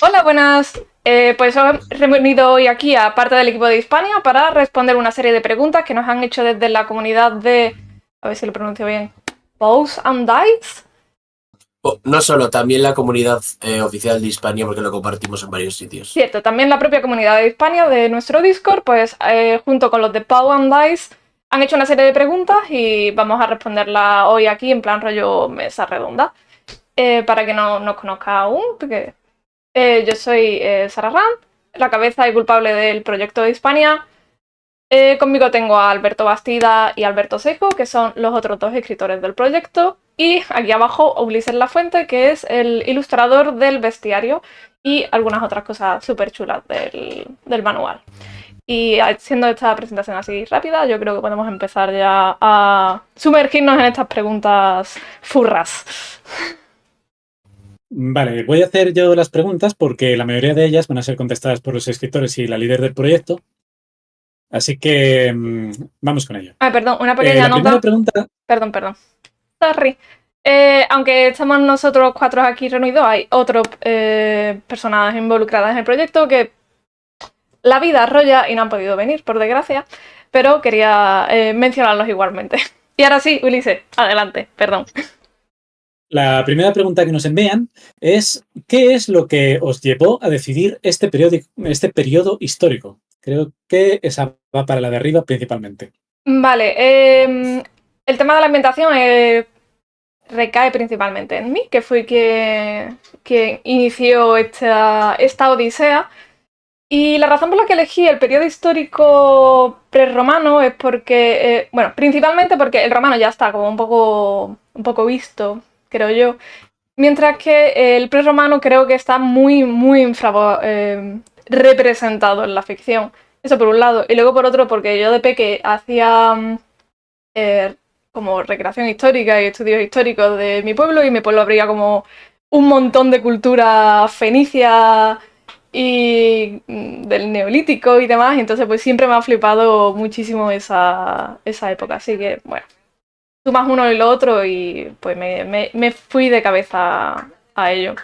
Hola, buenas. Pues os he reunido hoy aquí a parte del equipo de Hispania para responder una serie de preguntas que nos han hecho desde la comunidad de, a ver si lo pronuncio bien, Bows and Dice. No solo, también la comunidad oficial de Hispania, porque lo compartimos en varios sitios. Cierto, también la propia comunidad de Hispania de nuestro Discord, pues junto con los de Bows and Dice han hecho una serie de preguntas y vamos a responderlas hoy aquí en plan rollo mesa redonda. Para que no nos conozca aún, porque yo soy Sara Rand, la cabeza y culpable del proyecto de Hispania. Conmigo tengo a Alberto Bastida y Alberto Seco, que son los otros dos escritores del proyecto. Y aquí abajo Ulises Lafuente, que es el ilustrador del bestiario y algunas otras cosas súper chulas del manual. Y siendo esta presentación así rápida, yo creo que podemos empezar ya a sumergirnos en estas preguntas furras. Vale, voy a hacer yo las preguntas porque la mayoría de ellas van a ser contestadas por los escritores y la líder del proyecto. Así que vamos con ello. Perdón, una pequeña la nota. primera pregunta... Perdón. Sorry. Aunque estamos nosotros cuatro aquí reunidos, hay otras personas involucradas en el proyecto que la vida arrolla y no han podido venir, por desgracia, pero quería mencionarlos igualmente. Y ahora sí, Ulises, adelante, perdón. La primera pregunta que nos envían es ¿qué es lo que os llevó a decidir este periodo histórico? Creo que esa va para la de arriba principalmente. Vale, el tema de la ambientación recae principalmente en mí, que fui quien inició esta odisea. Y la razón por la que elegí el periodo histórico prerromano es porque, bueno, principalmente porque el romano ya está como un poco visto, creo yo. Mientras que el prerromano creo que está muy representado en la ficción. Eso por un lado. Y luego por otro, porque yo de peque hacía como recreación histórica y estudios históricos de mi pueblo, y mi pueblo habría como un montón de cultura fenicia y del neolítico y demás, y entonces pues siempre me ha flipado muchísimo esa época. Así que, bueno, sumas uno y lo otro y pues me fui de cabeza a ello.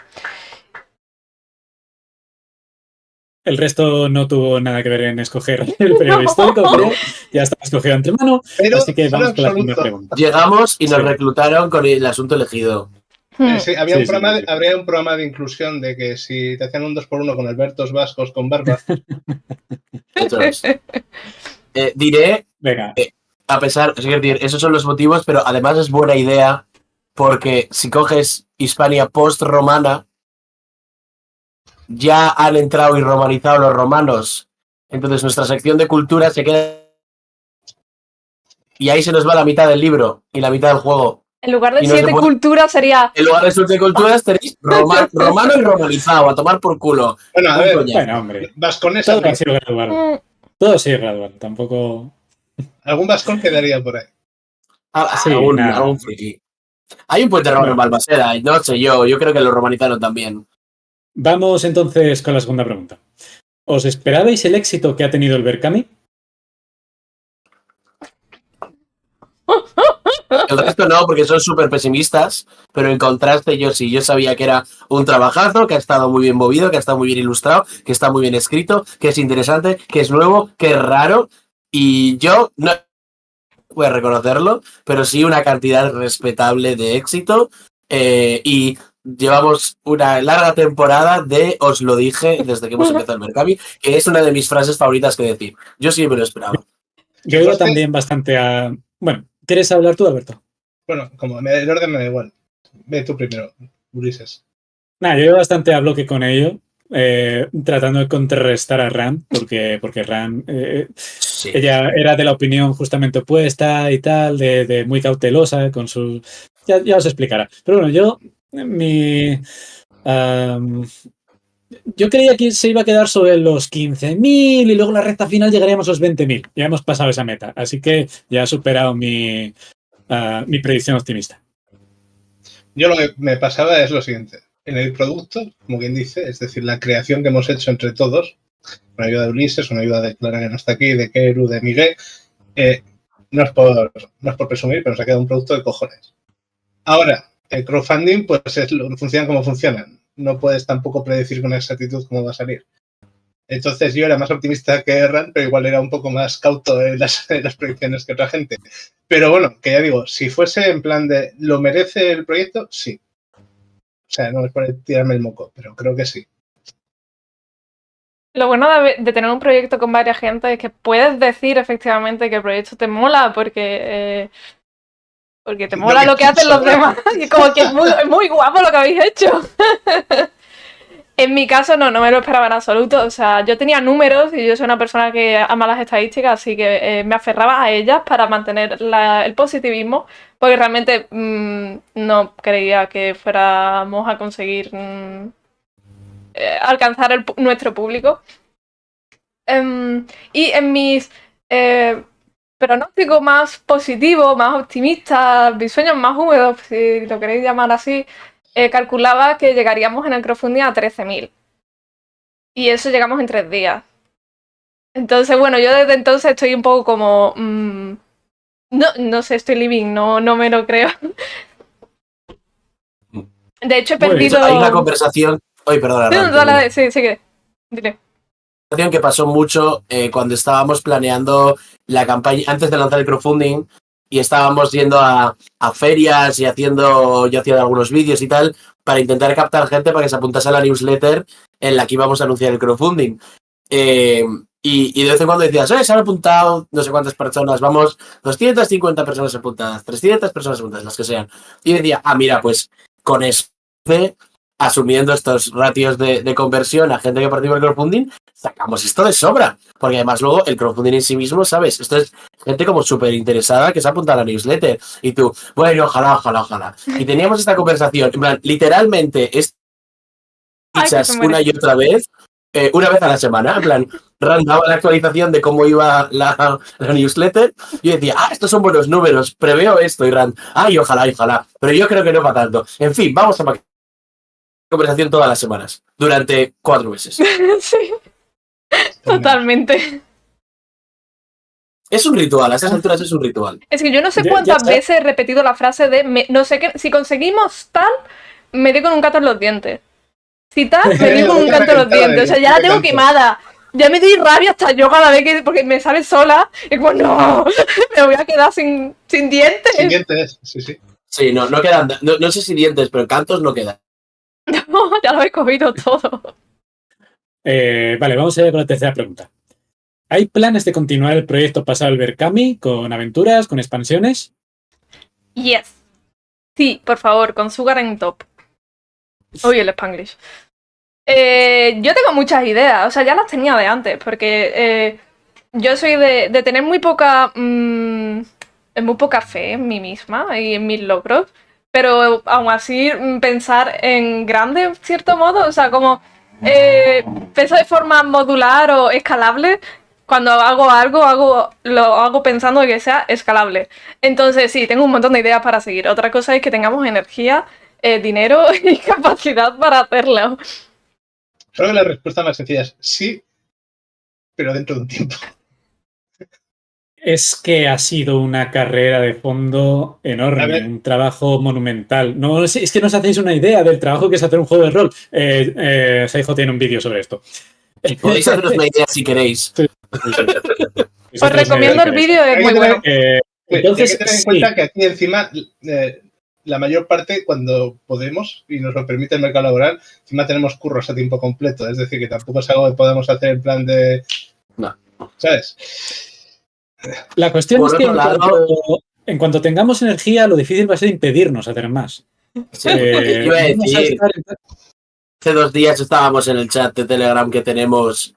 El resto no tuvo nada que ver en escoger el periodo histórico, pero ya está escogido antemano, así que vamos con la primera pregunta. Llegamos y nos reclutaron con el asunto elegido. Sí, habría un programa de inclusión de que si te hacían un 2x1 con Albertos vascos con barba. Diré, venga. A pesar, es decir, esos son los motivos, pero además es buena idea porque si coges Hispania post-romana, ya han entrado y romanizado los romanos. Entonces nuestra sección de cultura se queda y ahí se nos va la mitad del libro y la mitad del juego. En lugar de 7 culturas sería... En lugar de 7 culturas tenéis romano y romanizado, a tomar por culo. Bueno, a ver, bueno, hombre. Vasconesa. Todo ha sido gradual. Todo ha sido gradual, tampoco... ¿Algún vascón quedaría por ahí? Sí, algún friki. Hay un puente romano en Balmaseda, no sé yo creo que lo romanizaron también. Vamos entonces con la segunda pregunta. ¿Os esperabais el éxito que ha tenido el Berkami? El resto no, porque son súper pesimistas, pero en contraste yo sí, yo sabía que era un trabajazo, que ha estado muy bien movido, que ha estado muy bien ilustrado, que está muy bien escrito, que es interesante, que es nuevo, que es raro, y yo no voy a reconocerlo, pero sí una cantidad respetable de éxito, y llevamos una larga temporada de os lo dije desde que hemos empezado el Berkami, que es una de mis frases favoritas que decir. Yo sí me lo esperaba. Yo iba también bastante a... Bueno, ¿quieres hablar tú, Alberto? Bueno, como el orden me da igual. Ve tú primero, Ulises. Yo iba bastante a bloque con ello, tratando de contrarrestar a Ram, porque Ram, sí. Ella era de la opinión justamente opuesta y tal, de muy cautelosa con su... Ya os explicará. Pero bueno, yo creía que se iba a quedar sobre los 15.000 y luego en la recta final llegaríamos a los 20.000. Ya hemos pasado esa meta, así que ya he superado mi predicción optimista. Yo lo que me pasaba es lo siguiente. En el producto, como quien dice, es decir, la creación que hemos hecho entre todos, con ayuda de Ulises, con ayuda de Clara que no está aquí, de Keru, de Miguel, no es por presumir, pero nos ha quedado un producto de cojones. Ahora, el crowdfunding, pues funciona como funcionan. no puedes tampoco predecir con exactitud cómo va a salir. Entonces yo era más optimista que Erran, pero igual era un poco más cauto en las predicciones que otra gente. Pero bueno, que ya digo, si fuese en plan de ¿lo merece el proyecto? Sí. O sea, no es por tirarme el moco, pero creo que sí. Lo bueno de tener un proyecto con varias gente es que puedes decir efectivamente que el proyecto te mola porque te mola lo que hacen los demás. Y como que es muy guapo lo que habéis hecho. En mi caso no me lo esperaba en absoluto. O sea, yo tenía números y yo soy una persona que ama las estadísticas, así que me aferraba a ellas para mantener el positivismo, porque realmente no creía que fuéramos a conseguir alcanzar nuestro público. Y en mis pronósticos más positivos, más optimistas, mis sueños más húmedos, si lo queréis llamar así, calculaba que llegaríamos en el crowdfunding a 13.000. Y eso llegamos en 3 días. Entonces, bueno, yo desde entonces estoy un poco como... no sé, estoy living, no me lo creo. De hecho, he perdido... Hay una conversación... Ay, perdona. Sí, que... Dile. Que pasó mucho cuando estábamos planeando la campaña antes de lanzar el crowdfunding y estábamos yendo a ferias y yo hacía algunos vídeos y tal para intentar captar gente para que se apuntase a la newsletter en la que íbamos a anunciar el crowdfunding. Y de vez en cuando decías, se han apuntado no sé cuántas personas, vamos, 250 personas apuntadas, 300 personas apuntadas, las que sean. Y decía, mira, pues con eso, asumiendo estos ratios de conversión a gente que participa en el crowdfunding, sacamos esto de sobra. Porque además luego el crowdfunding en sí mismo, ¿sabes? Esto es gente como súper interesada que se apunta a la newsletter. Y tú, bueno, ojalá. Y teníamos esta conversación, en plan, literalmente, dichas una y otra vez, una vez a la semana, en plan, Ran daba la actualización de cómo iba la newsletter y yo decía, estos son buenos números, preveo esto, y Ran, ojalá, pero yo creo que no va tanto. En fin, vamos a conversación todas las semanas, durante 4 meses. Sí, totalmente. Es un ritual, a estas alturas es un ritual. Es que yo no sé cuántas veces he repetido la frase de, no sé qué, si conseguimos tal, me dio con un gato en los dientes. Si tal, me dio con un gato en los dientes. O sea, ya la tengo quemada. Ya me di rabia hasta yo cada vez porque me sale sola. Y pues no, me voy a quedar sin dientes. Sin dientes, sí. Sí, no quedan, no sé si dientes, pero cantos no quedan. No, ya lo he comido todo. Vale, vamos a ir con la tercera pregunta. ¿Hay planes de continuar el proyecto pasado al Berkami con aventuras, con expansiones? Yes. Sí, por favor, con Sugar en top. Uy, el Spanglish. Yo tengo muchas ideas, o sea, ya las tenía de antes, porque yo soy de tener muy poca fe en mí misma y en mis logros, pero aún así pensar en grande, en cierto modo, o sea, como pensar de forma modular o escalable. Cuando hago algo, lo hago pensando en que sea escalable. Entonces, sí, tengo un montón de ideas para seguir. Otra cosa es que tengamos energía, dinero y capacidad para hacerlo. Creo que la respuesta más sencilla es sí, pero dentro de un tiempo. Es que ha sido una carrera de fondo enorme, un trabajo monumental. No, es que no os hacéis una idea del trabajo que es hacer un juego de rol. Saijo tiene un vídeo sobre esto. Podéis haceros una idea si queréis. Sí. Os recomiendo el vídeo, es muy bueno. Entonces, hay que tener en cuenta que aquí encima la mayor parte, cuando podemos y nos lo permite el mercado laboral, encima tenemos curros a tiempo completo. Es decir, que tampoco es algo que podamos hacer en plan de... No. ¿Sabes? La cuestión es que en cuanto tengamos energía, lo difícil va a ser impedirnos hacer más. Sí, iba a decir, hace 2 días estábamos en el chat de Telegram que tenemos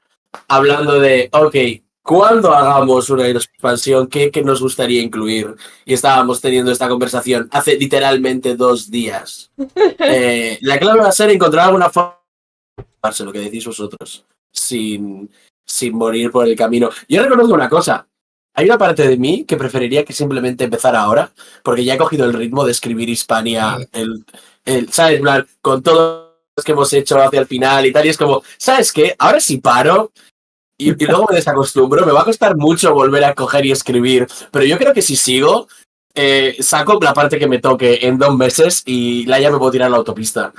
hablando de, ¿cuándo hagamos una expansión? ¿Qué nos gustaría incluir? Y estábamos teniendo esta conversación hace literalmente 2 días. La clave va a ser encontrar alguna forma de lo que decís vosotros, sin morir por el camino. Yo reconozco una cosa. Hay una parte de mí que preferiría que simplemente empezara ahora, porque ya he cogido el ritmo de escribir Hispania, ¿sabes? Con todo lo que hemos hecho hacia el final y tal, y es como, ¿sabes qué? Ahora sí paro y luego me desacostumbro, me va a costar mucho volver a coger y escribir, pero yo creo que si sigo, saco la parte que me toque en 2 meses y ya me puedo tirar a la autopista.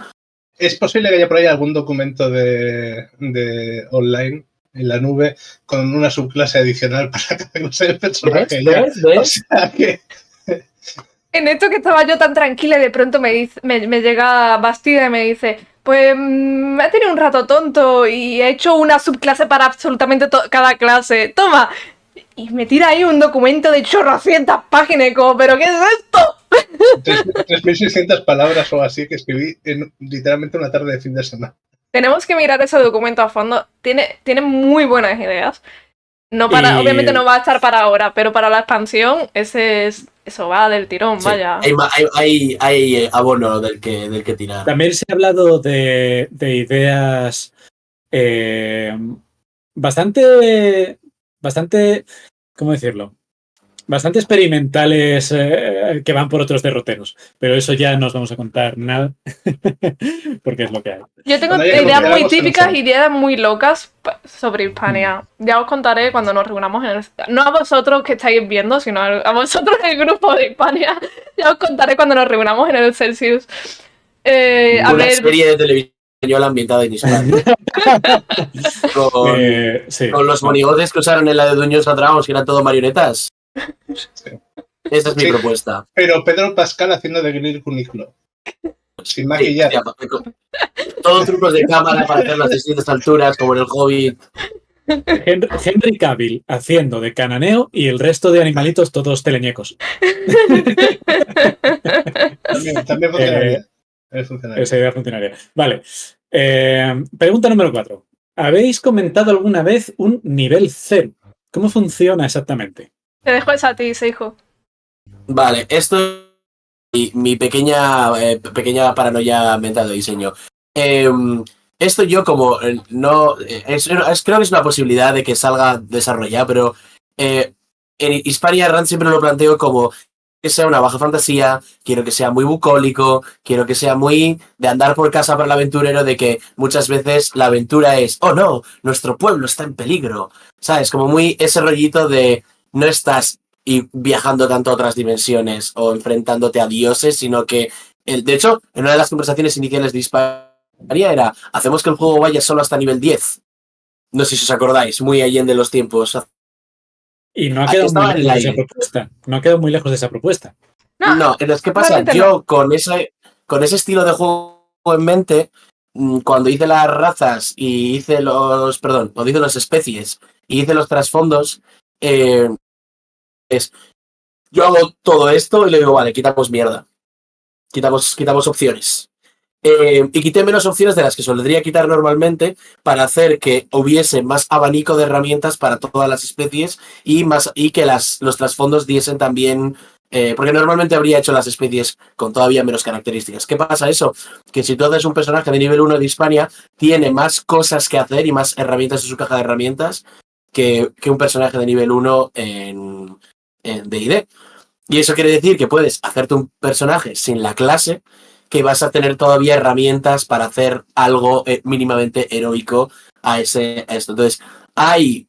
Es posible que haya por ahí algún documento de online en la nube con una subclase adicional para cada clase de personaje. ¿Ves? O sea que En esto que estaba yo tan tranquila y de pronto me llega Bastida y me dice, pues me he tenido un rato tonto y he hecho una subclase para absolutamente cada clase. Toma. Y me tira ahí un documento de chorrocientas páginas y como, ¿pero qué es esto? 3.600 palabras o así que escribí en literalmente una tarde de fin de semana. Tenemos que mirar ese documento a fondo. Tiene muy buenas ideas. No para, obviamente no va a estar para ahora, pero para la expansión eso va del tirón, Sí, vaya. hay abono del que tirar. También se ha hablado de ideas bastante, ¿cómo decirlo? Bastante experimentales que van por otros derroteros. Pero eso ya no os vamos a contar nada, porque es lo que hay. Yo tengo Cuando haya que ideas contar muy algo, se típicas, nos ideas muy locas sobre Hispania. Ya os contaré cuando nos reunamos en el... No a vosotros que estáis viendo, sino a vosotros el grupo de Hispania. Ya os contaré cuando nos reunamos en el Celsius. A Una ver... serie de televisión española ambientada en Hispania. Sí, con los monigotes que usaron en la de Dungeons and Dragons, que eran todo marionetas. Sí. Esa es mi Sí. propuesta. Pero Pedro Pascal haciendo de Glir Cuniclo. Sin Sí, maquillar. hostia, todos trucos de cámara para hacer las distintas alturas, como en el Hobbit. Henry Cavill haciendo de cananeo y el resto de animalitos todos teleñecos. También funcionaría. Funcionaría. Esa idea funcionaría. Vale. Pregunta número 4. ¿Habéis comentado alguna vez un nivel 0? ¿Cómo funciona exactamente? Te dejo esa a ti, hijo. Vale, esto es mi pequeña paranoia mental de diseño. Esto yo como no... creo que es una posibilidad de que salga desarrollada, pero en Hispania Rand siempre lo planteo como que sea una baja fantasía, quiero que sea muy bucólico, quiero que sea muy de andar por casa para el aventurero, de que muchas veces la aventura es, oh no, nuestro pueblo está en peligro, ¿sabes? Como muy ese rollito de no estás viajando tanto a otras dimensiones o enfrentándote a dioses, sino que, de hecho, en una de las conversaciones iniciales de Hispania era, hacemos que el juego vaya solo hasta nivel 10. No sé si os acordáis, muy allende los tiempos. Y no ha quedado muy lejos de esa propuesta. No ha quedado muy lejos de esa propuesta. No, entonces, ¿qué pasa? Yo con ese estilo de juego en mente, cuando hice las razas y hice cuando hice las especies y hice los trasfondos, yo hago todo esto y le digo, vale, quitamos mierda. Quitamos opciones. Y quité menos opciones de las que solía quitar normalmente para hacer que hubiese más abanico de herramientas para todas las especies y que los trasfondos diesen también, porque normalmente habría hecho las especies con todavía menos características. ¿Qué pasa eso? Que si tú haces un personaje de nivel 1 de Hispania, tiene más cosas que hacer y más herramientas en su caja de herramientas que un personaje de nivel 1 en D&D. Y eso quiere decir que puedes hacerte un personaje sin la clase, que vas a tener todavía herramientas para hacer algo mínimamente heroico a esto. Entonces, hay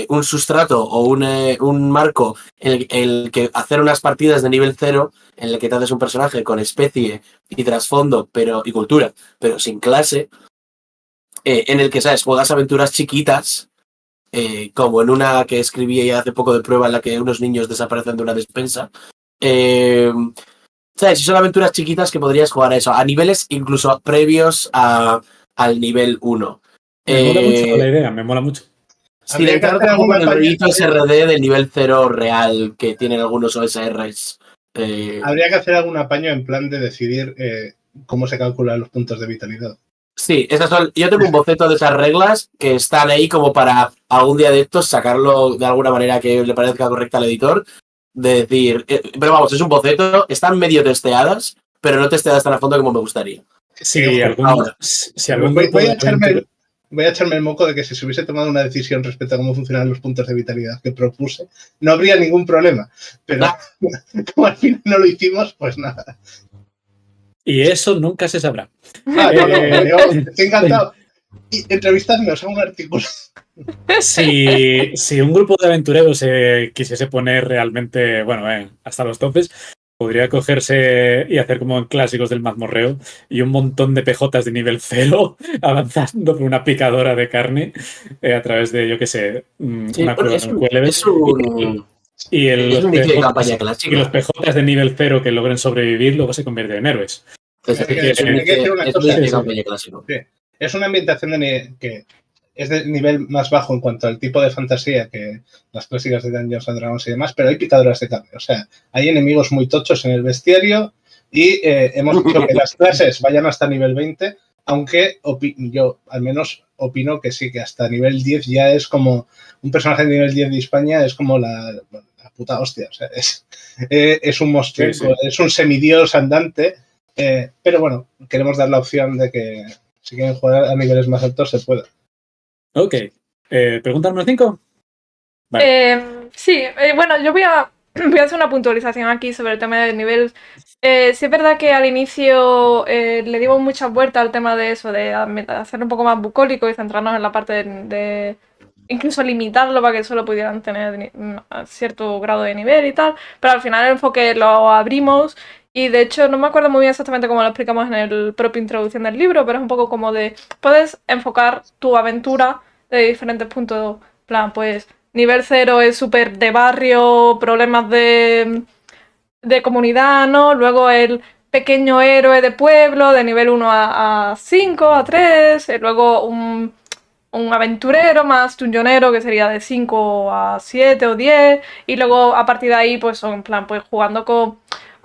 un sustrato o un marco en el que hacer unas partidas de nivel 0, en el que te haces un personaje con especie y trasfondo y cultura, pero sin clase, en el que, ¿sabes? Juegas aventuras chiquitas, como en una que escribí hace poco de prueba en la que unos niños desaparecen de una despensa. ¿Sabes? Si son aventuras chiquitas que podrías jugar a eso, a niveles incluso previos al nivel 1. Me mola mucho la idea, me mola mucho. Sin entrar tampoco en el rollito SRD del nivel 0 real que tienen algunos OSRs. Habría que hacer algún apaño en plan de decidir cómo se calculan los puntos de vitalidad. Sí, yo tengo un boceto de esas reglas que están ahí como para algún día de estos sacarlo de alguna manera que le parezca correcta al editor. De decir, pero vamos, es un boceto, están medio testeadas, pero no testeadas tan a fondo como me gustaría. Si algún voy a echarme el moco de que si se hubiese tomado una decisión respecto a cómo funcionan los puntos de vitalidad que propuse, no habría ningún problema. Pero como al final no lo hicimos, pues nada. Y eso nunca se sabrá. Estoy encantado. Y entrevistarme, os hago un artículo. Si un grupo de aventureros quisiese poner realmente, hasta los topes, Podría cogerse y hacer como en clásicos del mazmorreo y un montón de PJs de nivel 0 avanzando por una picadora de carne a través de, yo qué sé, Sí, una bueno, cueva en el Cueleves. es un inicio de campaña Y los clásica. PJs de nivel 0 que logren sobrevivir luego se convierten en héroes. Es Hay que un decir una cosa. inicio de campaña clásico. Sí. Es una ambientación que es de nivel más bajo en cuanto al tipo de fantasía que las clásicas de Dungeons and Dragons y demás, pero hay picadoras de carne. O sea, hay enemigos muy tochos en el bestiario y hemos dicho que las clases vayan hasta nivel 20, aunque yo al menos opino que sí, que hasta nivel 10 ya es como un personaje de nivel 10 de España, es como la puta hostia. O sea, es un monstruo, Sí, sí. es un semidios andante, pero bueno, queremos dar la opción de que si quieren jugar a niveles más altos se pueda. Ok. ¿Pregunta número 5? Vale. Sí, bueno, yo voy a hacer una puntualización aquí sobre el tema del nivel. Sí es verdad que al inicio le dimos muchas vueltas al tema de eso, de hacer un poco más bucólico y centrarnos en la parte de incluso limitarlo para que solo pudieran tener cierto grado de nivel y tal, pero al final el enfoque lo abrimos y de hecho no me acuerdo muy bien exactamente cómo lo explicamos en el propio introducción del libro, pero es un poco como de, puedes enfocar tu aventura de diferentes puntos, plan, pues nivel 0 es súper de barrio, problemas de comunidad, ¿no? Luego el pequeño héroe de pueblo, de nivel 1 a 5, a 3, luego un aventurero más dungeonero que sería de 5 a 7 o 10, y luego a partir de ahí pues son en plan pues jugando con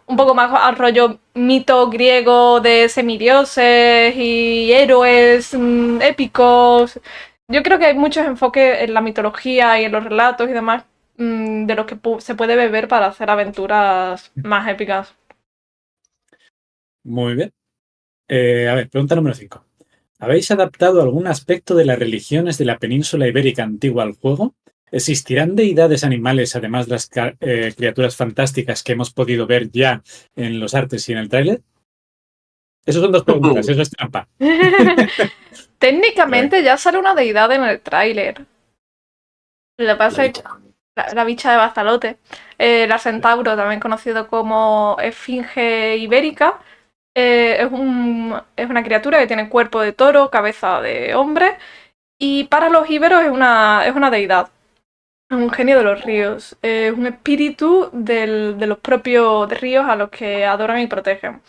un poco más al rollo mito griego de semidioses y héroes épicos. Yo creo que hay muchos enfoques en la mitología y en los relatos y demás de los que se puede beber para hacer aventuras más épicas. Muy bien. A ver, pregunta número 5. ¿Habéis adaptado algún aspecto de las religiones de la península ibérica antigua al juego? ¿Existirán deidades animales además de las criaturas fantásticas que hemos podido ver ya en los artes y en el tráiler? Esas son dos preguntas, eso es trampa. Técnicamente ya sale una deidad en el tráiler. Lo que pasa es que la bicha de Bazalote, la centauro, también conocido como esfinge ibérica, es una criatura que tiene cuerpo de toro, cabeza de hombre, y para los íberos es una deidad. Es un genio de los ríos, es un espíritu de los propios ríos a los que adoran y protegen.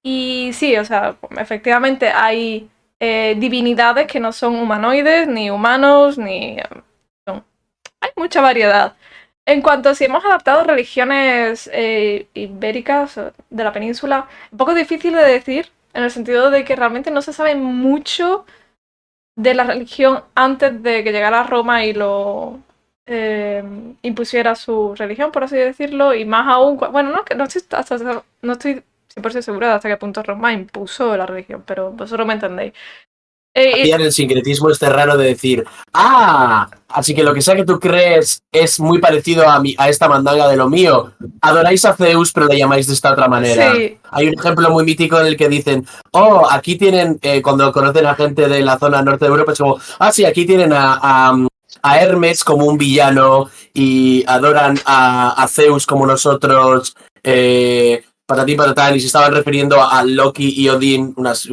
Y sí, o sea, efectivamente hay divinidades que no son humanoides, ni humanos, ni... Hay mucha variedad. En cuanto a si hemos adaptado religiones ibéricas de la península, un poco difícil de decir, en el sentido de que realmente no se sabe mucho de la religión antes de que llegara a Roma y lo impusiera su religión, por así decirlo, y más aún, bueno, no estoy 100% segura de hasta qué punto Roma impuso la religión, pero vosotros me entendéis. Hacían el sincretismo este raro de decir, así que lo que sea que tú crees es muy parecido a esta mandanga de lo mío. Adoráis a Zeus, pero le llamáis de esta otra manera. Sí. Hay un ejemplo muy mítico en el que dicen, aquí tienen, cuando conocen a gente de la zona norte de Europa, es como, sí, aquí tienen a Hermes como un villano y adoran a Zeus como nosotros, patatín patatán, y se estaban refiriendo a Loki y Odín, unas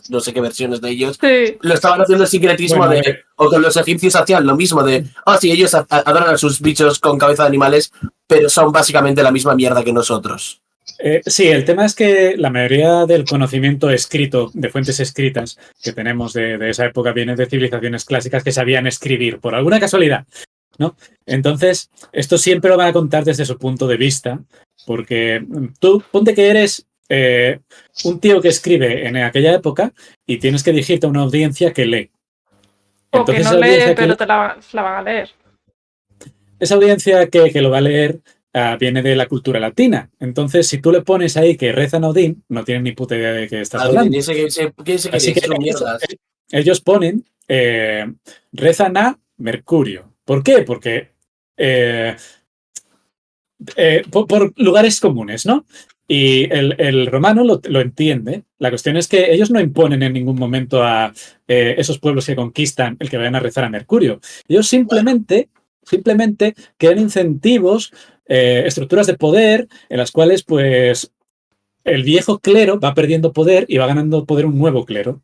no sé qué versiones de ellos. Sí. Lo estaban haciendo el sincretismo Bueno, o que los egipcios hacían lo mismo de, sí, ellos adoran a sus bichos con cabeza de animales, pero son básicamente la misma mierda que nosotros. Sí, el tema es que la mayoría del conocimiento escrito, de fuentes escritas que tenemos de esa época, viene de civilizaciones clásicas que sabían escribir, por alguna casualidad, ¿no? Entonces, esto siempre lo van a contar desde su punto de vista, porque tú ponte que eres un tío que escribe en aquella época y tienes que dirigirte a una audiencia que lee. O que no lee, pero te la van a leer. Esa audiencia que lo va a leer viene de la cultura latina. Entonces, si tú le pones ahí que rezan a Odín, no tienen ni puta idea de qué estás hablando. Así que ellos ponen rezan a Mercurio. ¿Por qué? Porque por lugares comunes, ¿no? Y el romano lo entiende. La cuestión es que ellos no imponen en ningún momento a esos pueblos que conquistan el que vayan a rezar a Mercurio. Ellos simplemente crean incentivos estructuras de poder en las cuales, pues, el viejo clero va perdiendo poder y va ganando poder un nuevo clero.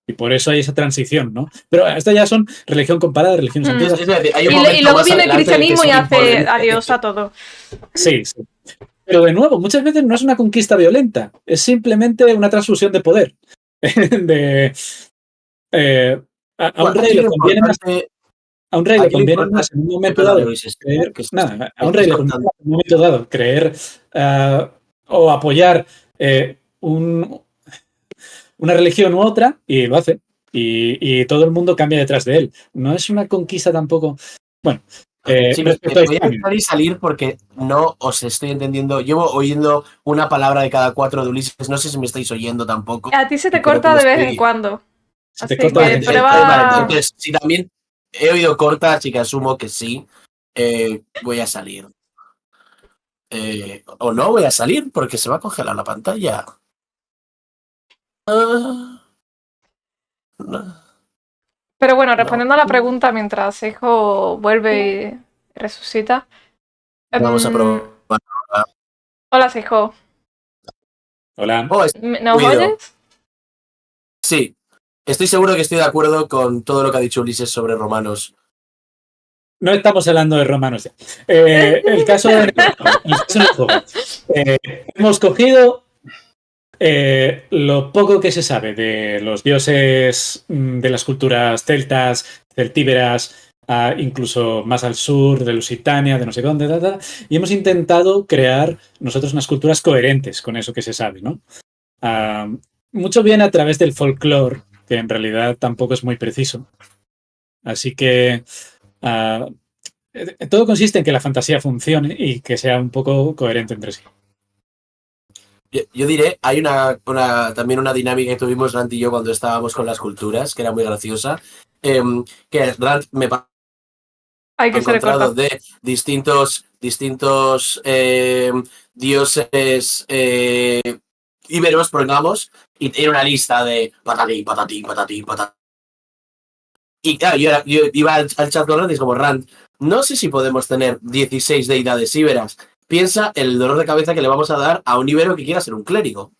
Y por eso hay esa transición, ¿no? Pero estas ya son religión comparada, religiones antiguas. Es decir, hay un Y momento luego más viene el adelante en el que cristianismo y son hace imponentes. adiós a todo. Sí, sí. Pero de nuevo, muchas veces no es una conquista violenta, es simplemente una transfusión de poder. de, a un Bueno, rey le conviene más, a un rey le aquí lo conviene importante, más en un momento perdón, dado Luis, creer, que nada, a me un rey estás le conviene contando. más en un momento dado creer o apoyar una religión u otra y lo hace. Y todo el mundo cambia detrás de él. No es una conquista tampoco. Bueno, Sí, respecto a voy a Islam. entrar y salir porque no os estoy entendiendo. Llevo oyendo una palabra de cada 4 de Ulises. No sé si me estáis oyendo tampoco. A ti se te Y creo que corta me de vez en estoy. cuando. Se te Así corta de que vez en cuando. Vale, prueba. entonces, si también he oído corta, así que asumo que sí, voy a salir. O no voy a salir porque se va a congelar la pantalla. Ah, no. Pero bueno, No. respondiendo a la pregunta mientras hijo vuelve y resucita. Vamos a Em, probar. Hola, hijo. Hola. Oh, es ¿Nos ruido. oyes? Sí, estoy seguro que estoy de acuerdo con todo lo que ha dicho Ulises sobre romanos. No estamos hablando de romanos ya. El caso en el juego. Hemos cogido lo poco que se sabe de los dioses de las culturas celtas, celtíberas, incluso más al sur, de Lusitania, de no sé dónde, y hemos intentado crear nosotros unas culturas coherentes con eso que se sabe, ¿no? Ah, mucho bien a través del folclore, que en realidad tampoco es muy preciso. Así que todo consiste en que la fantasía funcione y que sea un poco coherente entre sí. Yo diré, hay también una dinámica que tuvimos Rand y yo cuando estábamos con las culturas, que era muy graciosa, que Rand me ha Hay que se le encontrado corta. de distintos dioses íberos, pongamos, y tiene una lista de patatín, patatín, patatín, patatín. Y claro, yo iba al chat con Rand y es como, Rand, no sé si podemos tener 16 deidades íberas. Piensa en el dolor de cabeza que le vamos a dar a un íbero que quiera ser un clérigo.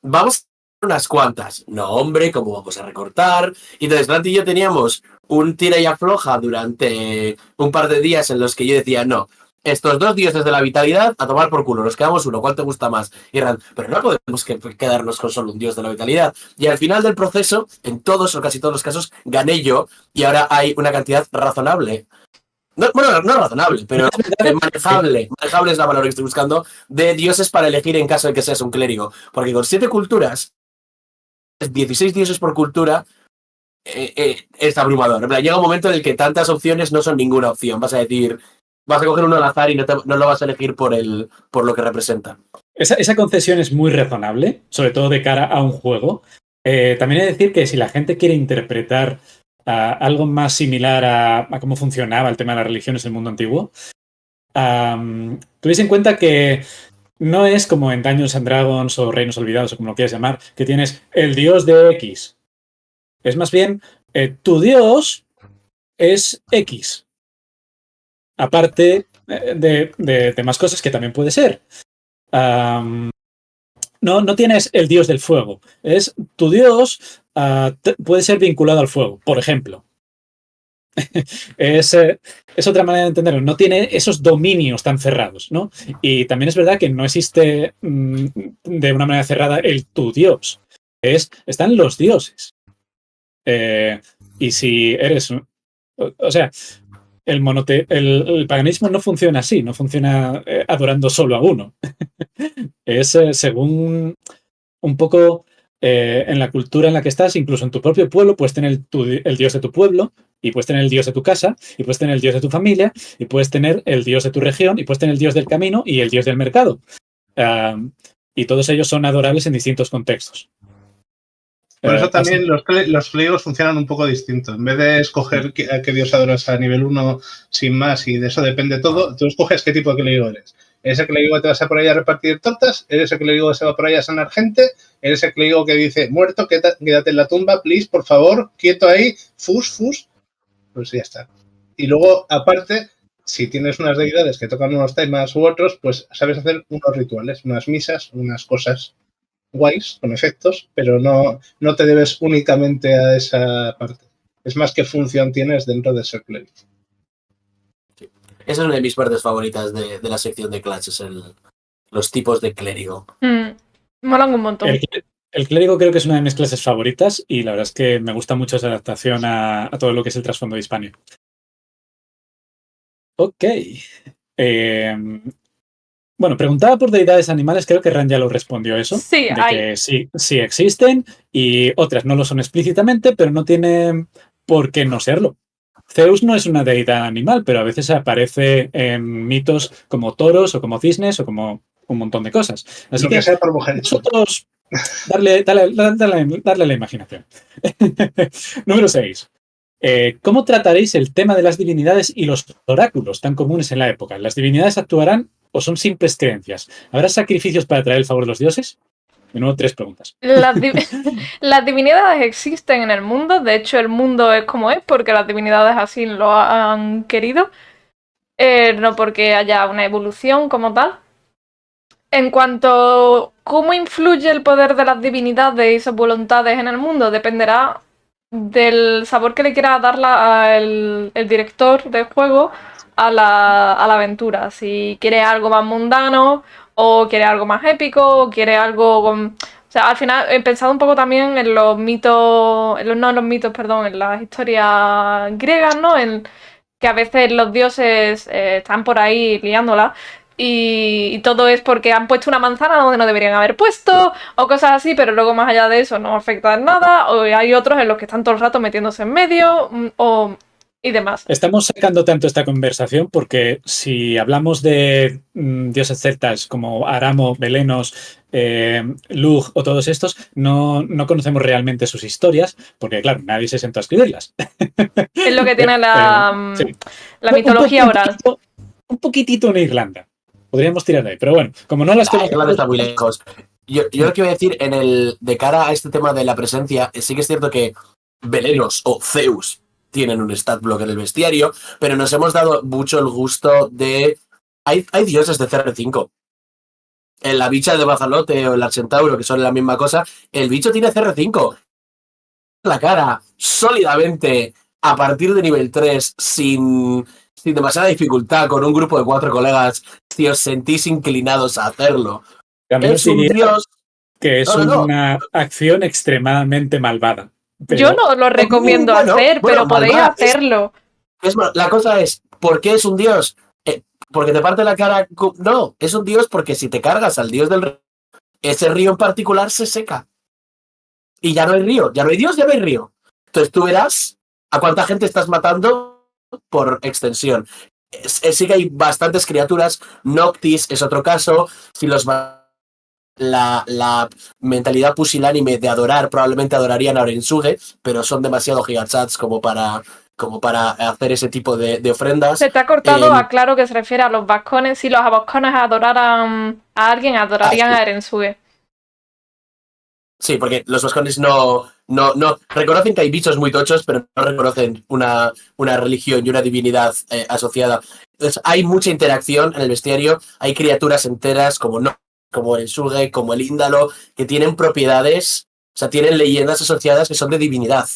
Vamos a hacer unas cuantas. No, hombre, ¿cómo vamos a recortar? Y entonces Rand y yo teníamos un tira y afloja durante un par de días en los que yo decía, no, estos 2 dioses de la vitalidad a tomar por culo, nos quedamos uno, ¿cuál te gusta más? Y Rand, pero no podemos quedarnos con solo un dios de la vitalidad. Y al final del proceso, en todos o casi todos los casos, gané yo y ahora hay una cantidad razonable. No, bueno, no razonable, pero manejable. Manejable es la palabra que estoy buscando, de dioses para elegir en caso de que seas un clérigo. Porque con 7 culturas, 16 dioses por cultura, es abrumador. En plan, llega un momento en el que tantas opciones no son ninguna opción. Vas a decir, vas a coger uno al azar y no lo vas a elegir por lo que representa. Esa concesión es muy razonable, sobre todo de cara a un juego. También he de decir que si la gente quiere interpretar algo más similar a cómo funcionaba el tema de las religiones en el mundo antiguo, tuviese en cuenta que no es como en Dungeons and Dragons o Reinos Olvidados o como lo quieras llamar, que tienes el dios de X. Es más bien, tu dios es X. Aparte de más cosas que también puede ser. No tienes el dios del fuego. Es tu dios puede ser vinculado al fuego, por ejemplo. Es otra manera de entenderlo. No tiene esos dominios tan cerrados, ¿no? Y también es verdad que no existe de una manera cerrada el tu dios. Están los dioses. Y si eres... O sea, el paganismo no funciona así, no funciona adorando solo a uno. Es según un poco en la cultura en la que estás, incluso en tu propio pueblo, puedes tener el dios de tu pueblo, y puedes tener el dios de tu casa, y puedes tener el dios de tu familia, y puedes tener el dios de tu región, y puedes tener el dios del camino y el dios del mercado. Y todos ellos son adorables en distintos contextos. Por eso también los clérigos funcionan un poco distinto. En vez de escoger a qué dios adoras a nivel 1 sin más y de eso depende todo, tú escoges qué tipo de clérigo eres. ¿Eres el clérigo que te vas a por ahí a repartir tortas? ¿Eres el clérigo que se va por ahí a sanar gente? ¿Eres el clérigo que dice, muerto, quédate en la tumba, please, por favor, quieto ahí, fus? Pues ya está. Y luego, aparte, si tienes unas deidades que tocan unos temas u otros, pues sabes hacer unos rituales, unas misas, unas cosas guays, con efectos, pero no te debes únicamente a esa parte. Es más qué función tienes dentro de ser clérigo. Sí. Esa es una de mis partes favoritas de la sección de clases, los tipos de clérigo. Molan un montón. El clérigo creo que es una de mis clases favoritas y la verdad es que me gusta mucho esa adaptación a todo lo que es el trasfondo de Hispania. Ok. Bueno, preguntaba por deidades animales, creo que Ran ya lo respondió eso. Sí, de hay. que sí existen y otras no lo son explícitamente, pero no tienen por qué no serlo. Zeus no es una deidad animal, pero a veces aparece en mitos como toros o como cisnes o como un montón de cosas. Así Lo que sea por mujeres. nosotros darle a la imaginación. Número 6. ¿Cómo trataréis el tema de las divinidades y los oráculos tan comunes en la época? ¿Las divinidades actuarán o son simples creencias? ¿Habrá sacrificios para traer el favor de los dioses? De nuevo, 3 preguntas. Las divinidades existen en el mundo. De hecho, el mundo es como es porque las divinidades así lo han querido. No porque haya una evolución como tal. En cuanto a cómo influye el poder de las divinidades y sus voluntades en el mundo, dependerá del sabor que le quiera dar el director del juego a la aventura. Si quiere algo más mundano, o quiere algo más épico, o quiere algo con... O sea, al final he pensado un poco también en los mitos, no en los mitos, perdón, en las historias griegas, ¿no? En que a veces los dioses están por ahí liándola. Y todo es porque han puesto una manzana donde no deberían haber puesto, o cosas así, pero luego más allá de eso no afecta en nada, o hay otros en los que están todo el rato metiéndose en medio, y demás. Estamos sacando tanto esta conversación porque si hablamos de dioses celtas como Aramo, Belenos, Lug o todos estos, no conocemos realmente sus historias, porque claro, nadie se sentó a escribirlas. Es lo que tiene Sí. la mitología oral. Un poquitito en Irlanda. Podríamos tirar de ahí, pero bueno, como no las conocemos... Irlanda está muy lejos. Yo lo que iba a decir de cara a este tema de la presencia, sí que es cierto que Belenos o Zeus tienen un stat block en el bestiario, pero nos hemos dado mucho el gusto de... Hay dioses de CR5. En la bicha de Bazalote o el Arcentauro, que son la misma cosa, el bicho tiene CR5. La cara sólidamente a partir de nivel 3 sin demasiada dificultad con un grupo de 4 colegas si os sentís inclinados a hacerlo. Es un dios que es una acción extremadamente malvada. Pero... Yo no lo recomiendo hacer, pero podéis hacerlo. La cosa es, ¿por qué es un dios? ¿Porque te parte la cara? No, es un dios porque si te cargas al dios del río, ese río en particular se seca. Y ya no hay río, ya no hay dios, ya no hay río. Entonces tú verás a cuánta gente estás matando por extensión. Sí que hay bastantes criaturas. Noctis es otro caso. Si los la mentalidad pusilánime de adorar, probablemente adorarían a Orensuge, pero son demasiado gigachats como para hacer ese tipo de ofrendas. Se te ha cortado, aclaro que se refiere a los vascones. Si los vascones adoraran a alguien, adorarían a Orensuge. Sí, porque los vascones no reconocen que hay bichos muy tochos, pero no reconocen una religión y una divinidad asociada. Entonces hay mucha interacción en el bestiario, hay criaturas enteras como Orensuge, como el Índalo, que tienen propiedades, o sea, tienen leyendas asociadas que son de divinidad.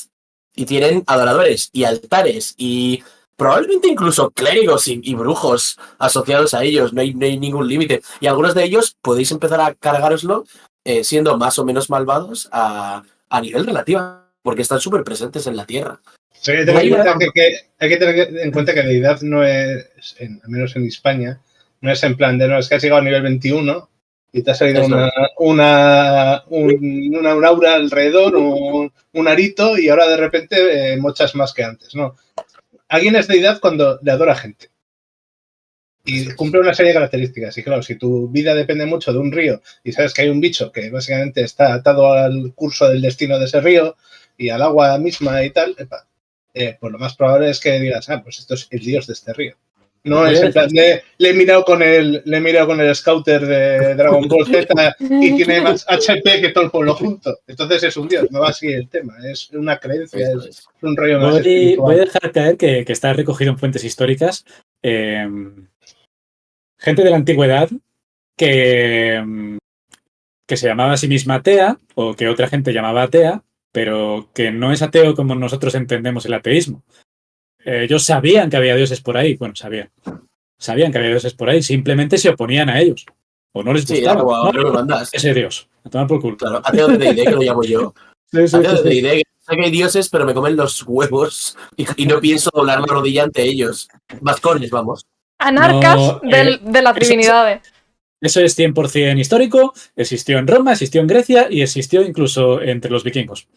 Y tienen adoradores y altares y probablemente incluso clérigos y brujos asociados a ellos. No hay ningún límite. Y algunos de ellos podéis empezar a cargaroslo siendo más o menos malvados a nivel relativo, porque están súper presentes en la Tierra. Sí, hay que tener en cuenta que la deidad no es, al menos en España, no es en plan de, no, es que has llegado a nivel 21 y te ha salido un aura alrededor, un arito, y ahora de repente mochas más que antes, ¿no? Alguien es deidad cuando le adora gente. Y cumple una serie de características. Y claro, si tu vida depende mucho de un río y sabes que hay un bicho que básicamente está atado al curso del destino de ese río y al agua misma y tal, pues lo más probable es que digas, pues esto es el dios de este río. No es en plan de, le he mirado con el scouter de Dragon Ball Z y tiene más HP que todo el pueblo junto. Entonces es un dios, no va así el tema. Es una creencia, es un rollo más espiritual. Voy a dejar caer que está recogido en fuentes históricas, gente de la antigüedad que se llamaba a sí misma atea, o que otra gente llamaba atea, pero que no es ateo como nosotros entendemos el ateísmo. Ellos sabían que había dioses por ahí. Bueno, sabían que había dioses por ahí, simplemente se oponían a ellos. O no les Sí, era gustaba. como No, creo que mandas. ese dios. A tomar por culo. Claro, ateo de D&D, que lo llamo yo. Sí, sí, Ateo sí, de sí. D&D, sé que hay dioses, pero me comen los huevos y no pienso doblar la rodilla ante ellos. Vascones, vamos. Anarcas No, de las divinidades. eso es 100% histórico. Existió en Roma, existió en Grecia y existió incluso entre los vikingos.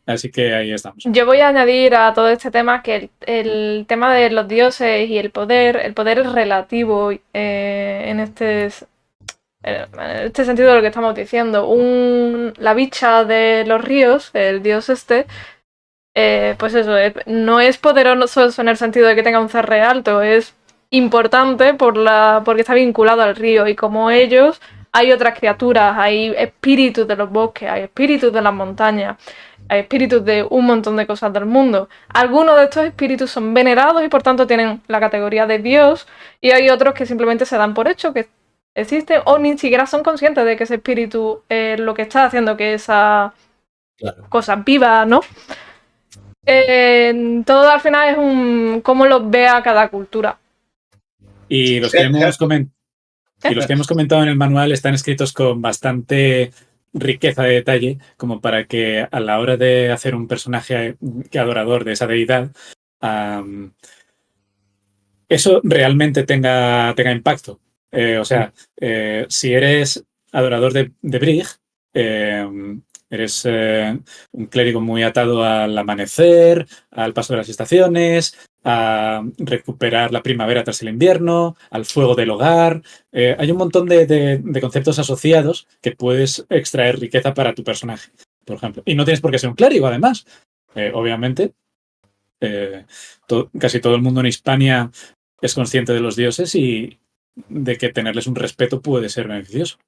Así que ahí estamos. Yo voy a añadir a todo este tema que el tema de los dioses y el poder es relativo en este sentido de lo que estamos diciendo. La bicha de los ríos, el dios este, pues eso, no es poderoso en el sentido de que tenga un CR alto, es importante porque está vinculado al río y como ellos hay otras criaturas, hay espíritus de los bosques, hay espíritus de las montañas, hay espíritus de un montón de cosas del mundo. Algunos de estos espíritus son venerados y por tanto tienen la categoría de Dios y hay otros que simplemente se dan por hecho que existen o ni siquiera son conscientes de que ese espíritu es lo que está haciendo que esa cosa viva, ¿no? Todo al final es cómo lo vea cada cultura. Y los que hemos comentado en el manual están escritos con bastante riqueza de detalle, como para que a la hora de hacer un personaje adorador de esa deidad, eso realmente tenga impacto. Si eres adorador de Brig, eres un clérigo muy atado al amanecer, al paso de las estaciones, a recuperar la primavera tras el invierno, al fuego del hogar. Hay un montón de conceptos asociados que puedes extraer riqueza para tu personaje, por ejemplo. Y no tienes por qué ser un clérigo, además. Obviamente, casi todo el mundo en Hispania es consciente de los dioses y de que tenerles un respeto puede ser beneficioso.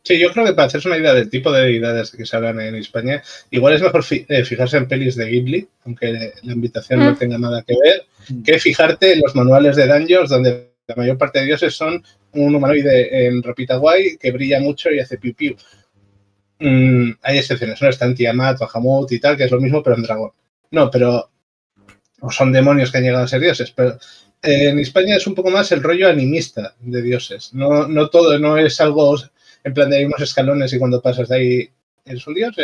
Sí, yo creo que para hacerse una idea del tipo de deidades que se hablan en España, igual es mejor fijarse en pelis de Ghibli, aunque la invitación no tenga nada que ver, que fijarte en los manuales de Dungeons, donde la mayor parte de dioses son un humanoide en ropita guay que brilla mucho y hace piu piu. Hay excepciones, ¿no? Está en Tiamat, Bahamut y tal, que es lo mismo, pero en dragón. No, pero o son demonios que han llegado a ser dioses, pero en España es un poco más el rollo animista de dioses. No todo, no es algo en plan de hay unos escalones y cuando pasas de ahí eres un dios,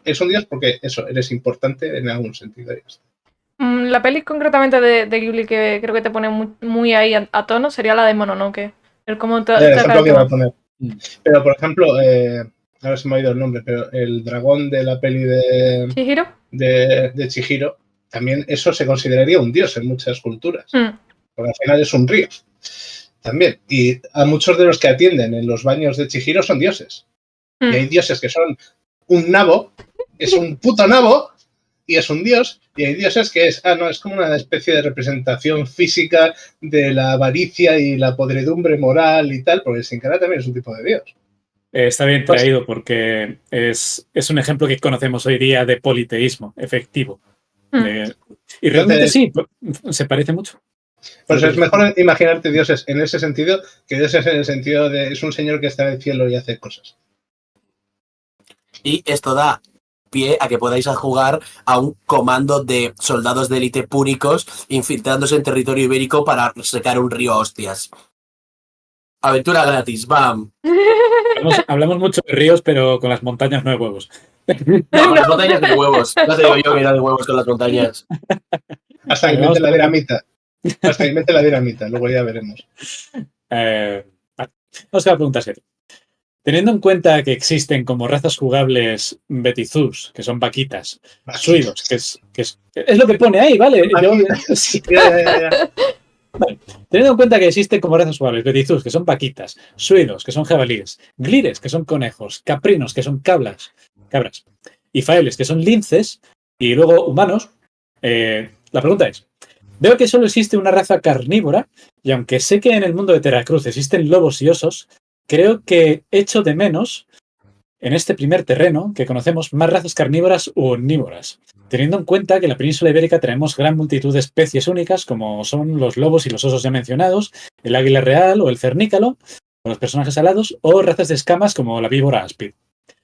es un dios porque eso, eres importante en algún sentido. La peli concretamente de Ghibli que creo que te pone muy ahí a tono sería la de Mononoke. El cómo te ejemplo que iba a poner. Pero, por ejemplo, ahora se me ha ido el nombre, pero el dragón de la peli de ¿Chihiro? De Chihiro, también eso se consideraría un dios en muchas culturas. Porque al final es un río. También. Y a muchos de los que atienden en los baños de Chihiro son dioses. Y hay dioses que son un nabo, es un puto nabo, y es un dios. Y hay dioses que es como una especie de representación física de la avaricia y la podredumbre moral y tal, porque Sin Cara también es un tipo de dios. Está bien traído porque es un ejemplo que conocemos hoy día de politeísmo efectivo. Y realmente sí, se parece mucho. Pues es mejor imaginarte dioses en ese sentido que dioses en el sentido de es un señor que está en el cielo y hace cosas. Y esto da pie a que podáis jugar a un comando de soldados de élite púnicos infiltrándose en territorio ibérico para secar un río a hostias. Aventura gratis, ¡bam! Hablamos mucho de ríos, pero con las montañas no hay huevos. No, con las montañas de huevos. No te digo yo que era de huevos con las montañas. Hasta que invente la dinamita. Hasta que invente la dinamita, luego ya veremos. Vamos a la pregunta 7. Teniendo en cuenta que existen como razas jugables betizús, que son vaquitas, suidos, que es lo que pone ahí, ¿vale? Vale. Teniendo en cuenta que existen como razas jugables betizús, que son vaquitas, suidos, que son jabalíes, glires, que son conejos, caprinos, que son cabras, y faeles, que son linces, y luego humanos, la pregunta es, veo que solo existe una raza carnívora, y aunque sé que en el mundo de Terracruz existen lobos y osos, creo que echo de menos, en este primer terreno que conocemos, más razas carnívoras u omnívoras. teniendo en cuenta que en la península ibérica tenemos gran multitud de especies únicas, como son los lobos y los osos ya mencionados, el águila real o el cernícalo, o los personajes alados, o razas de escamas como la víbora áspid.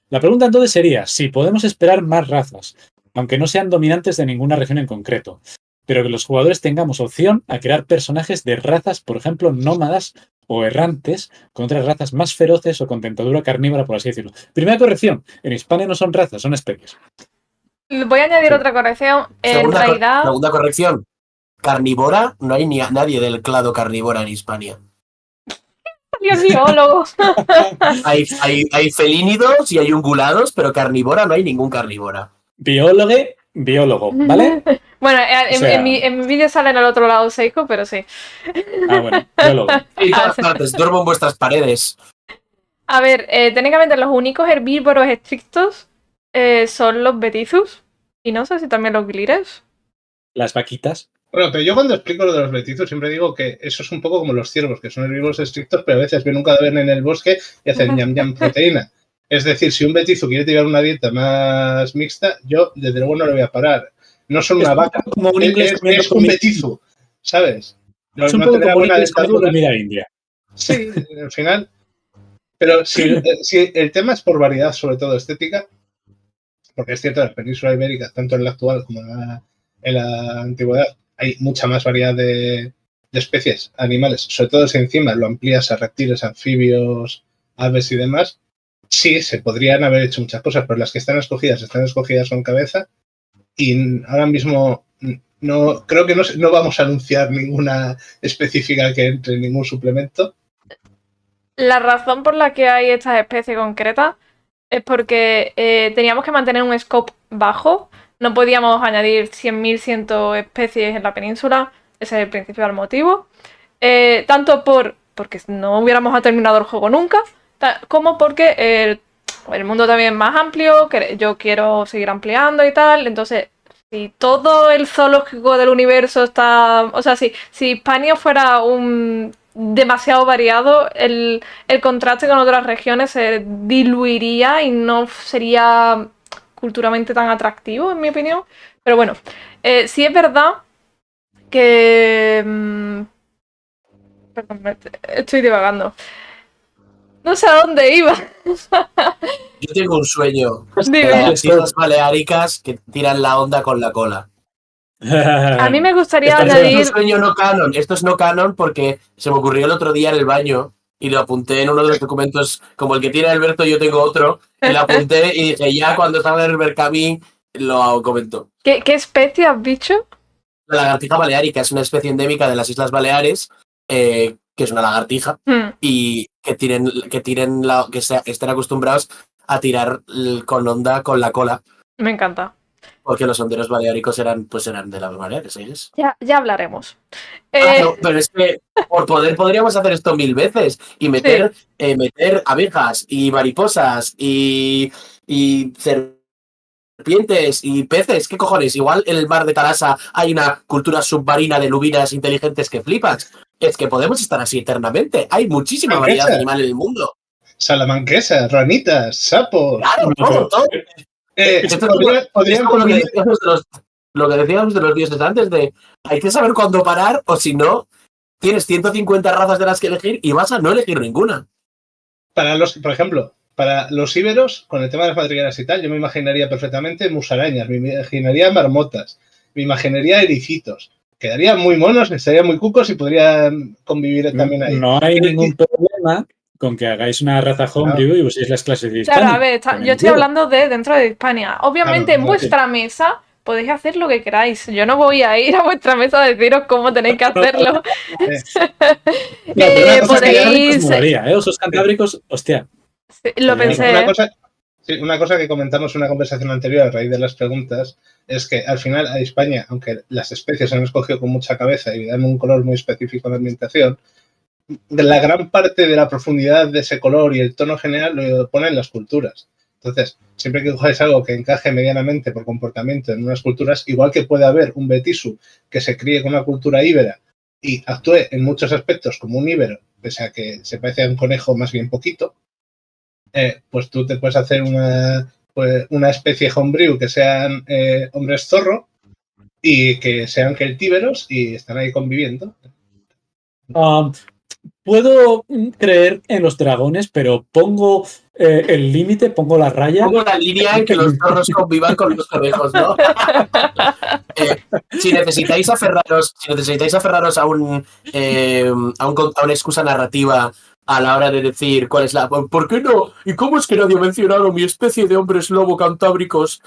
La pregunta entonces sería si podemos esperar más razas, aunque no sean dominantes de ninguna región en concreto, pero que los jugadores tengamos opción a crear personajes de razas, por ejemplo, nómadas o errantes, con otras razas más feroces o con dentadura carnívora, por así decirlo. Primera corrección, en Hispania no son razas, son especies. Voy a añadir Sí. otra corrección. En Segunda, realidad, segunda corrección. Carnívora, no hay nadie del clado carnívora en Hispania. salió el biólogo. Hay felínidos y hay ungulados, pero carnívora no hay ningún carnívora. Biólogo, ¿vale? Bueno, O sea- en mi vídeo sale en el otro lado Seiko, pero sí. Ah, bueno, biólogo. Y en todas partes, duermo en vuestras paredes. A ver, técnicamente los únicos herbívoros estrictos son los betizus. Y no sé si también los glires. Las vaquitas. Bueno, pero yo cuando explico lo de los betizos siempre digo que eso es un poco como los ciervos, que son herbívoros estrictos, pero a veces ven un cadáver en el bosque y hacen ñam ñam proteína. Es decir, si un betizo quiere llevar una dieta más mixta, yo desde luego no le voy a parar. No son una vaca, Como un inglés comiendo es un comida. betizo, ¿sabes? No, Es un no poco tendrá como un buena inglés comiendo dentadura. comida india. Sí, al final. Pero si el tema es por variedad, sobre todo estética, porque es cierto, en la península ibérica, tanto en la actual como en la antigüedad, hay mucha más variedad de especies, animales, sobre todo si encima lo amplías a reptiles, anfibios, aves y demás. Sí, se podrían haber hecho muchas cosas, pero las que están escogidas con cabeza y ahora mismo no creo que no vamos a anunciar ninguna específica que entre en ningún suplemento. La razón por la que hay estas especies concretas es porque teníamos que mantener un scope bajo. No podíamos añadir 100.000 especies en la península. Ese es el principal motivo. Tanto porque no hubiéramos terminado el juego nunca, como porque el mundo también es más amplio, que yo quiero seguir ampliando y tal. Entonces, si todo el zoológico del universo está... O sea, si Hispania fuera demasiado variado, el contraste con otras regiones se diluiría y no sería culturalmente tan atractivo, en mi opinión. Pero bueno, sí es verdad que... perdón, estoy divagando. No sé a dónde iba. Yo tengo un sueño. Dime. Las Islas Baleáricas que tiran la onda con la cola. A mí me gustaría Esto es añadir... un sueño no canon. Esto es no canon porque se me ocurrió el otro día en el baño y lo apunté en uno de los documentos, como el que tiene Alberto, yo tengo otro, y lo apunté y dije, ya cuando salga el Berkamín lo comento. ¿Qué especie has dicho? La lagartija baleárica es una especie endémica de las Islas Baleares, que es una lagartija, y estén acostumbrados a tirar con onda con la cola, Me encanta. porque los honderos baleáricos eran de las Baleares, ¿sabes? Ya hablaremos. Claro, pero es que por poder podríamos hacer esto 1000 veces y meter abejas y mariposas y serpientes y peces. ¿Qué cojones? Igual en el mar de Tarasa hay una cultura submarina de lubinas inteligentes que flipas. Es que podemos estar así eternamente. Hay muchísima variedad animal en el mundo. Salamanquesas, ranitas, sapos. Claro, todo. Esto podrían lo que decíamos de los dioses antes, de hay que saber cuándo parar, o si no, tienes 150 razas de las que elegir y vas a no elegir ninguna. Por ejemplo, para los íberos, con el tema de las madrigueras y tal, yo me imaginaría perfectamente musarañas, me imaginaría marmotas, me imaginaría ericitos. Quedarían muy monos, estarían muy cucos y podrían convivir también ahí. No hay ningún problema con que hagáis una raza homebrew y uséis las clases de Hispania. Claro, a ver, yo estoy hablando de dentro de Hispania. Obviamente, en vuestra mesa podéis hacer lo que queráis. Yo no voy a ir a vuestra mesa a deciros cómo tenéis que hacerlo. Podéis... Osos cantábricos, hostia. Sí, lo pensé. Una cosa que comentamos en una conversación anterior a raíz de las preguntas es que al final a Hispania, aunque las especies se han escogido con mucha cabeza y dan un color muy específico a la ambientación, la gran parte de la profundidad de ese color y el tono general lo ponen las culturas. Entonces, siempre que cojáis algo que encaje medianamente por comportamiento en unas culturas, igual que puede haber un betisu que se críe con una cultura íbera y actúe en muchos aspectos como un íbero, pese a que se parece a un conejo más bien poquito, pues tú te puedes hacer pues, una especie homebrew que sean hombres zorro y que sean celtíberos y están ahí conviviendo. Puedo creer en los dragones, pero pongo el límite, pongo la raya. Pongo la línea en que los zorros convivan con los conejos, ¿no? Si necesitáis aferraros a una excusa narrativa a la hora de decir cuál es la... ¿Por qué no? ¿Y cómo es que nadie ha mencionado mi especie de hombres lobo cantábricos?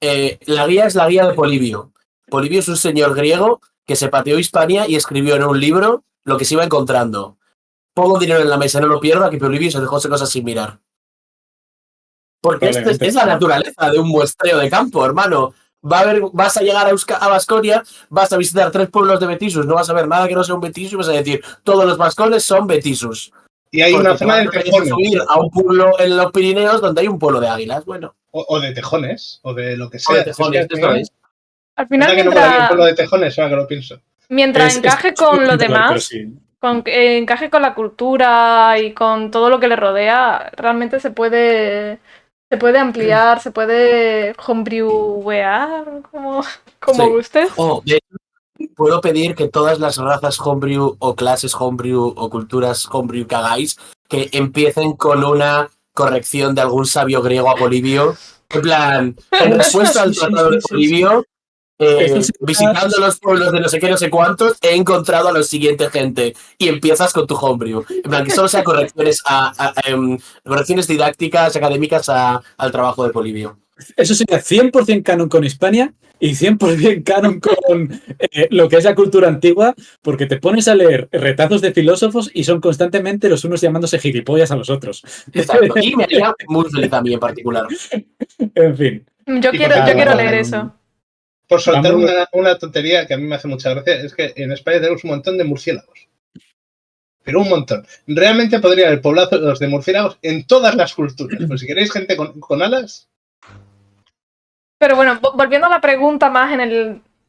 La guía es la guía de Polibio. Polibio es un señor griego que se pateó Hispania y escribió en un libro lo que se iba encontrando. Pongo dinero en la mesa, no lo pierda, que Polibio se dejó cosas sin mirar. Porque es la naturaleza de un muestreo de campo, hermano. Vas a llegar a Baskonia, vas a visitar 3 pueblos de Betisus, no vas a ver nada que no sea un Betisus y vas a decir, todos los vascones son Betisus. Y hay Porque una zona de tejones. Subir a un pueblo en los Pirineos donde hay un pueblo de águilas, bueno. O de tejones, o de lo que O sea. de tejones, eso es. Al final, que no me un pueblo de tejones, ahora que lo pienso. mientras encaje con lo demás, Sí. encaje con la cultura y con todo lo que le rodea, realmente se puede ampliar, se puede homebrewar, como Sí. gustes. De hecho, puedo pedir que todas las razas homebrew o clases homebrew o culturas homebrew que hagáis, que empiecen con una corrección de algún sabio griego a Polibio. En plan, en respuesta al tratado de Polibio, visitando los pueblos de no sé qué, no sé cuántos, he encontrado a la siguiente gente. Y empiezas con tu homebrew. En plan, que solo sea correcciones correcciones didácticas, académicas al trabajo de Polibio. Eso sería 100% canon con Hispania y 100% canon con lo que es la cultura antigua, porque te pones a leer retazos de filósofos y son constantemente los unos llamándose gilipollas a los otros. Exacto. Y me haría muy feliz a mí en particular. En fin. Yo quiero leer eso. Por soltar una tontería que a mí me hace mucha gracia, es que en España tenemos un montón de murciélagos. Pero un montón. Realmente podría haber poblados de murciélagos en todas las culturas. Pues si queréis gente con alas... Pero bueno, volviendo a la pregunta más en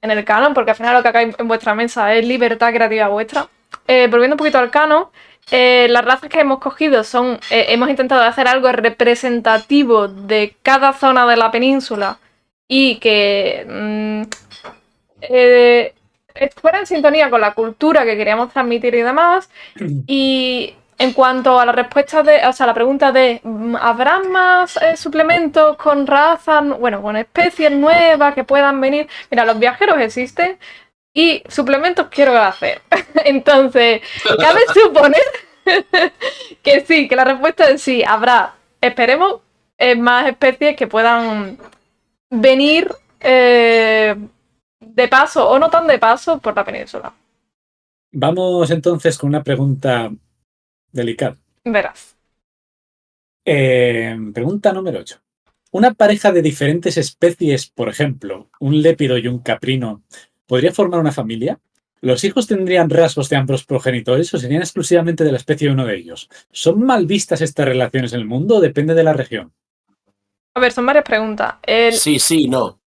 el canon, porque al final lo que acá en vuestra mesa es libertad creativa vuestra. Volviendo un poquito al canon, las razas que hemos cogido son... hemos intentado hacer algo representativo de cada zona de la península y que fuera en sintonía con la cultura que queríamos transmitir y demás. Y en cuanto a la respuesta la pregunta de ¿habrá más suplementos con razas, con especies nuevas que puedan venir? Mira, los viajeros existen y suplementos quiero hacer. Entonces, cabe suponer que sí, que la respuesta es sí, habrá, esperemos, más especies que puedan venir de paso o no tan de paso por la península. Vamos entonces con una pregunta delicada. Verás. Pregunta número 8. ¿Una pareja de diferentes especies, por ejemplo, un lépido y un caprino, podría formar una familia? ¿Los hijos tendrían rasgos de ambos progenitores o serían exclusivamente de la especie de uno de ellos? ¿Son mal vistas estas relaciones en el mundo o depende de la región? A ver, son varias preguntas. Sí, no.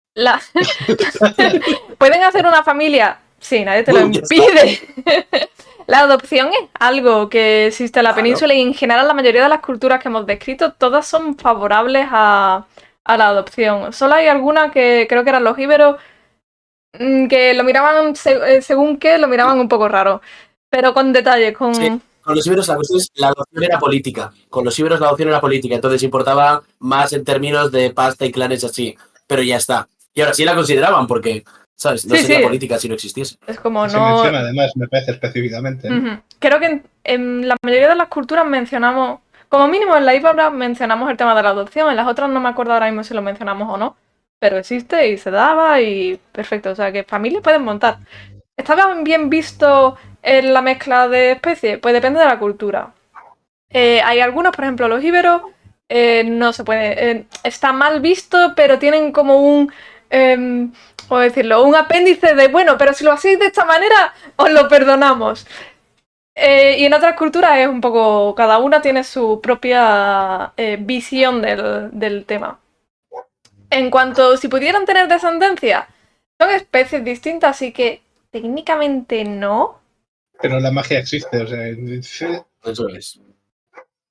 ¿Pueden hacer una familia? Sí, nadie te lo impide. La adopción es algo que existe en la península y en general la mayoría de las culturas que hemos descrito, todas son favorables a la adopción. Solo hay algunas que creo que eran los íberos que lo miraban, según que lo miraban un poco raro. Pero con detalles, Sí. Con los íberos la adopción era política. Con los íberos la adopción era política, entonces importaba más en términos de pasta y clanes así. Pero ya está. Y ahora sí la consideraban porque, ¿sabes? No sería política si no existiese. Es como Se menciona además, me parece específicamente. Creo que en la mayoría de las culturas mencionamos, como mínimo en la IPABRA mencionamos el tema de la adopción, en las otras no me acuerdo ahora mismo si lo mencionamos o no, pero existe y se daba y perfecto, o sea que familias pueden montar. ¿Estaba bien visto en la mezcla de especies? Pues depende de la cultura. Hay algunos, por ejemplo los íberos, no se puede, está mal visto, pero tienen como un... ¿cómo decirlo? Un apéndice de, bueno, pero si lo hacéis de esta manera, os lo perdonamos. Y en otras culturas es un poco... Cada una tiene su propia visión del tema. En cuanto si pudieran tener descendencia, son especies distintas, así que técnicamente no. Pero la magia existe, o sea... Eso es.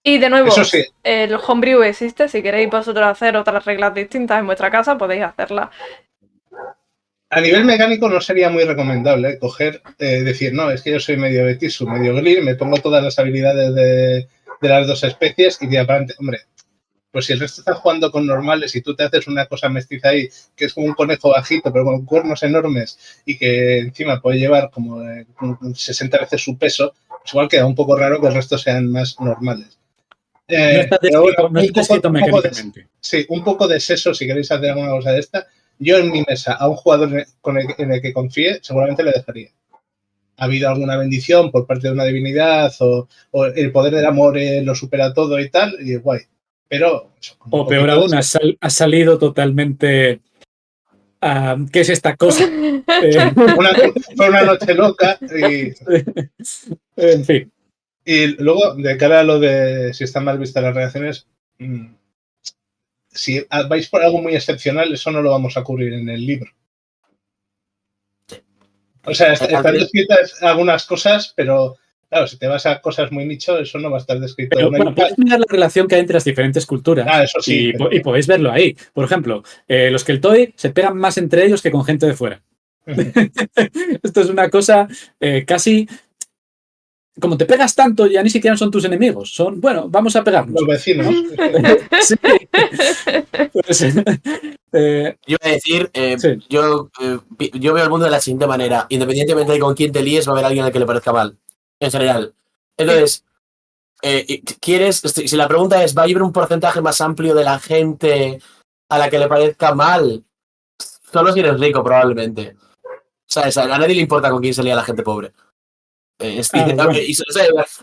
Y de nuevo, Eso sí. el homebrew existe. Si queréis vosotros hacer otras reglas distintas en vuestra casa, podéis hacerlas. A nivel mecánico no sería muy recomendable decir, no, es que yo soy medio Betisu, medio Glir, me pongo todas las habilidades de las dos especies y de aparte, hombre, pues si el resto está jugando con normales y tú te haces una cosa mestiza ahí, que es como un conejo bajito, pero con cuernos enormes y que encima puede llevar como 60 veces su peso, pues igual queda un poco raro que el resto sean más normales. No está Pero descrito, bueno, mecánicamente. sí, un poco de seso si queréis hacer alguna cosa de esta. Yo en mi mesa, a un jugador en el que confíe, seguramente le dejaría. Ha habido alguna bendición por parte de una divinidad o el poder del amor lo supera todo y tal, y es guay. Pero... O peor aún, ha salido totalmente... ¿qué es esta cosa? Fue una noche loca y... En fin. Y luego, de cara a lo de si están mal vistas las reacciones, si vais por algo muy excepcional, eso no lo vamos a cubrir en el libro. O sea, están descritas algunas cosas, pero claro, si te vas a cosas muy nicho, eso no va a estar descrito. Pero, bueno, puedes mirar la relación que hay entre las diferentes culturas eso sí, y podéis verlo ahí. Por ejemplo, los Keltoi se pegan más entre ellos que con gente de fuera. Esto es una cosa casi... Como te pegas tanto, ya ni siquiera son tus enemigos. Son, bueno, vamos a pegarnos. Los vecinos. Sí. Pues, yo voy a decir, sí. yo veo el mundo de la siguiente manera. Independientemente de con quién te líes, va a haber alguien al que le parezca mal. En general. Entonces, si la pregunta es, ¿va a haber un porcentaje más amplio de la gente a la que le parezca mal? Solo si eres rico, probablemente. ¿Sabes? A nadie le importa con quién se lía la gente pobre. Bueno.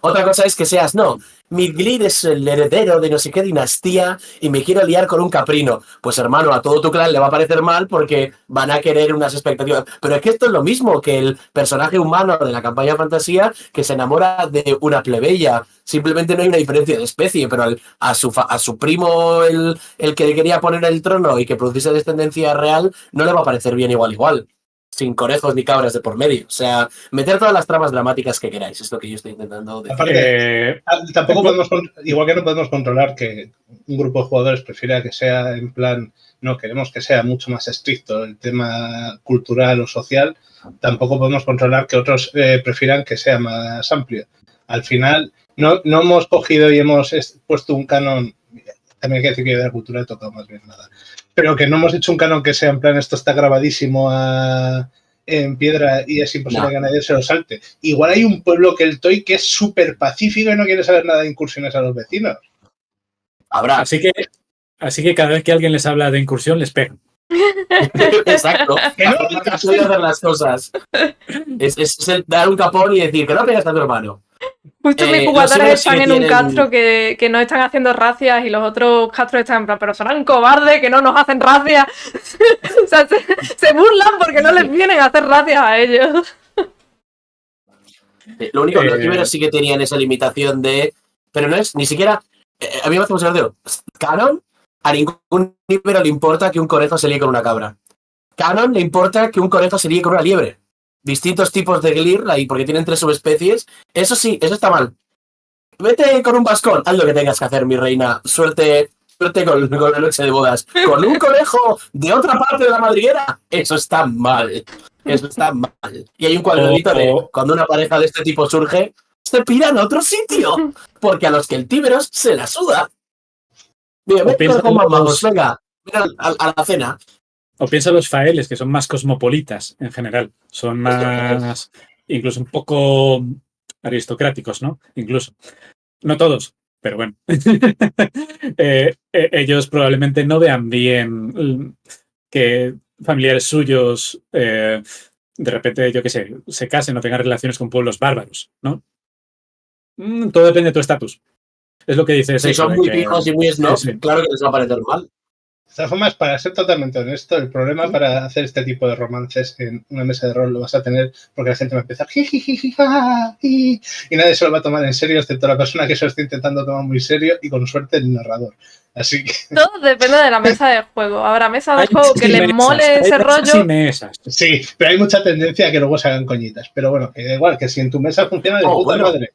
Otra cosa es que seas, no, mi Glir es el heredero de no sé qué dinastía y me quiero liar con un caprino. Pues hermano, a todo tu clan le va a parecer mal porque van a querer unas expectativas. Pero es que esto es lo mismo que el personaje humano de la campaña de fantasía que se enamora de una plebeya. Simplemente no hay una diferencia de especie, pero a su primo, el que le quería poner el trono y que produciese descendencia real, no le va a parecer bien igual. Sin conejos ni cabras de por medio. O sea, meter todas las tramas dramáticas que queráis. Es lo que yo estoy intentando decir. Aparte, tampoco podemos, igual que no podemos controlar que un grupo de jugadores prefiera que sea en plan, no, queremos que sea mucho más estricto el tema cultural o social, tampoco podemos controlar que otros prefieran que sea más amplio. Al final, no hemos cogido y hemos puesto un canon, también hay que decir que de la cultura he tocado más bien nada, pero que no hemos hecho un canon que sea en plan, esto está grabadísimo en piedra y es imposible que nadie se lo salte. Igual hay un pueblo Keltoi que es súper pacífico y no quiere saber nada de incursiones a los vecinos. Habrá. Así que cada vez que alguien les habla de incursión, les pegan. Exacto. Que no hacer las cosas. Es el dar un capón y decir que no pegas a tu hermano. Justo mis jugadores están en un castro que no están haciendo racias y los otros castros están en plan, pero serán cobardes que no nos hacen racias. O sea, se burlan porque no les vienen a hacer racias a ellos. Lo único, los iberos sí que tenían esa limitación de... Pero no es ni siquiera... a mí me hace mucho de canon, a ningún ibero le importa que un conejo se líe con una cabra. Canon le importa que un conejo se líe con una liebre. Distintos tipos de Glir, porque tienen 3 subespecies. Eso sí, eso está mal. Vete con un vascón, haz lo que tengas que hacer, mi reina. Suerte con la noche de bodas. Con un conejo de otra parte de la madriguera, eso está mal. Eso está mal. Y hay un cuadradito de cuando una pareja de este tipo surge, se piran a otro sitio. Porque a los keltíberos se la suda. Mira, venga, a la cena. O piensa los faeles, que son más cosmopolitas en general. Son más, incluso un poco aristocráticos, ¿no? Incluso. No todos, pero bueno. Ellos probablemente no vean bien que familiares suyos de repente, yo qué sé, se casen o tengan relaciones con pueblos bárbaros, ¿no? Todo depende de tu estatus. Es lo que dices. Si son muy pijos y muy snob, claro que les va a parecer mal. De todas formas, para ser totalmente honesto, el problema para hacer este tipo de romances en una mesa de rol lo vas a tener porque la gente va a empezar y nadie se lo va a tomar en serio, excepto la persona que se lo está intentando tomar muy serio y con suerte el narrador. Así que... Todo depende de la mesa de juego. Habrá mesas de juego que les mole ese rollo. Sí, pero hay mucha tendencia a que luego se hagan coñitas. Pero bueno, que da igual, que si en tu mesa funciona de puta madre.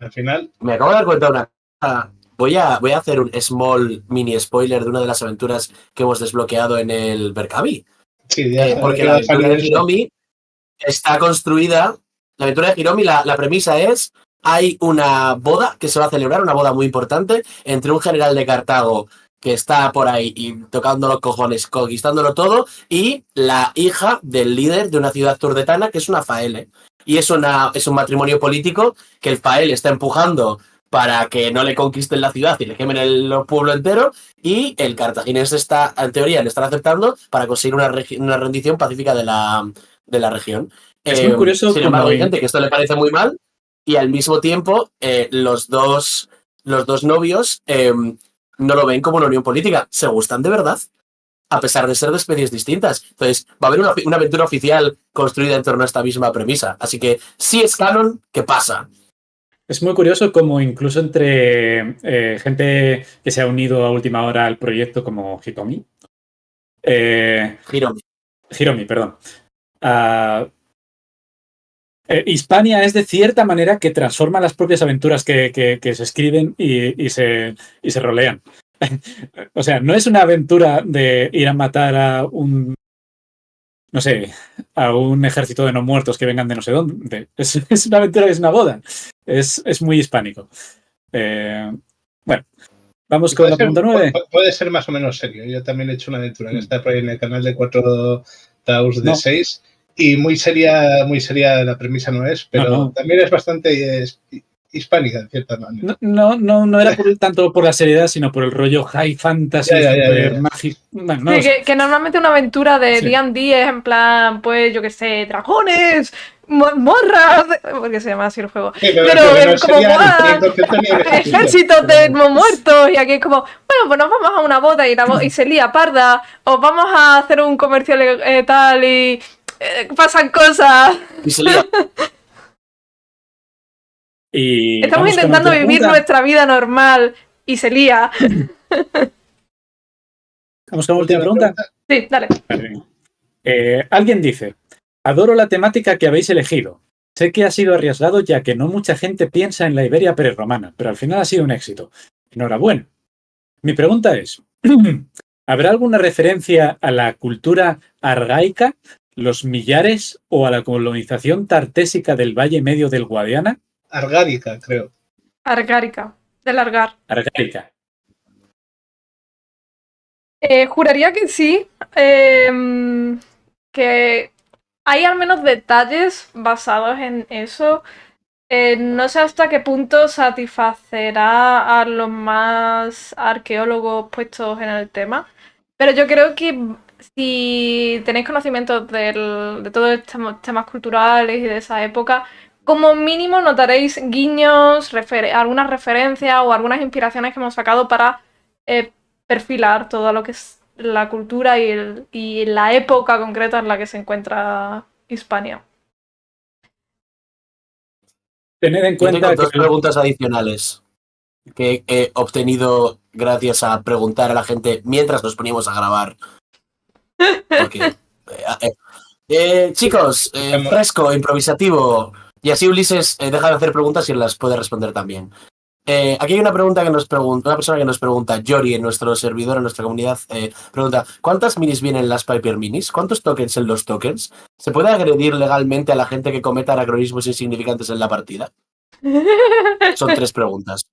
Al final, Me acabo de dar cuenta de una cosa. Voy a hacer un small mini spoiler de una de las aventuras que hemos desbloqueado en el Berkavi. sí, ya sabes Porque que la va a aventura salir de eso. Hiromi está construida. La aventura de Hiromi, la premisa es: hay una boda que se va a celebrar, una boda muy importante, entre un general de Cartago que está por ahí y tocando los cojones, conquistándolo todo, y la hija del líder de una ciudad turdetana que es una faele. Y es un matrimonio político que el fael está empujando para que no le conquisten la ciudad y le quemen el pueblo entero, y el cartaginés está, en teoría, le están aceptando para conseguir una rendición pacífica de la región. Es muy curioso Sin embargo, como... hay gente que esto le parece muy mal y al mismo tiempo los dos novios no lo ven como una unión política. Se gustan de verdad, a pesar de ser de especies distintas. Entonces, va a haber una aventura oficial construida en torno a esta misma premisa. Así que, si es canon, ¿qué pasa? Es muy curioso como incluso entre gente que se ha unido a última hora al proyecto como Hitomi, Hiromi. Hiromi, perdón. Ah, Hispania es de cierta manera que transforma las propias aventuras que se escriben y se rolean. O sea, no es una aventura de ir a matar a un, no sé, a un ejército de no muertos que vengan de no sé dónde. Es una aventura que es una boda. Es muy hispánico. Bueno, vamos con la pregunta 9. Puede ser más o menos serio. Yo también he hecho una aventura que está por ahí en el canal de 4 Taus de 6 y muy seria la premisa no es, pero también es bastante hispánica en cierta manera. No era tanto por la seriedad, sino por el rollo high fantasy, super mágico. Bueno, sí, que normalmente una aventura de D&D es en plan, pues, yo qué sé, dragones, morras, porque se llama así el juego. Sí, pero es como, ejércitos de muertos, y aquí es como, bueno, pues nos vamos a una boda y se lía parda, o vamos a hacer un comercio tal y pasan cosas. Y se lía. Estamos intentando vivir nuestra vida normal y se lía. ¿Vamos con la última pregunta? Sí, dale. Alguien dice: adoro la temática que habéis elegido. Sé que ha sido arriesgado ya que no mucha gente piensa en la Iberia prerromana, pero al final ha sido un éxito. Enhorabuena. Mi pregunta es: ¿habrá alguna referencia a la cultura argaica, los millares o a la colonización tartésica del Valle Medio del Guadiana? Argárica, creo. Argárica, de largar. Argárica. Juraría que sí. Que hay al menos detalles basados en eso. No sé hasta qué punto satisfacerá a los más arqueólogos puestos en el tema. Pero yo creo que si tenéis conocimientos de todos estos temas culturales y de esa época, como mínimo notaréis guiños, algunas referencias o algunas inspiraciones que hemos sacado para perfilar todo lo que es la cultura y la época concreta en la que se encuentra Hispania. Tened en cuenta Yo tengo dos que... preguntas adicionales que he obtenido gracias a preguntar a la gente mientras nos poníamos a grabar. Porque, chicos, fresco, improvisativo. Y así Ulises deja de hacer preguntas y las puede responder también. Aquí hay una pregunta que nos pregunta, una persona que nos pregunta, Yori, en nuestro servidor, en nuestra comunidad, pregunta: ¿cuántas minis vienen en las Piper Minis? ¿Cuántos tokens en los tokens? ¿Se puede agredir legalmente a la gente que cometa anacronismos insignificantes en la partida? Son 3 preguntas.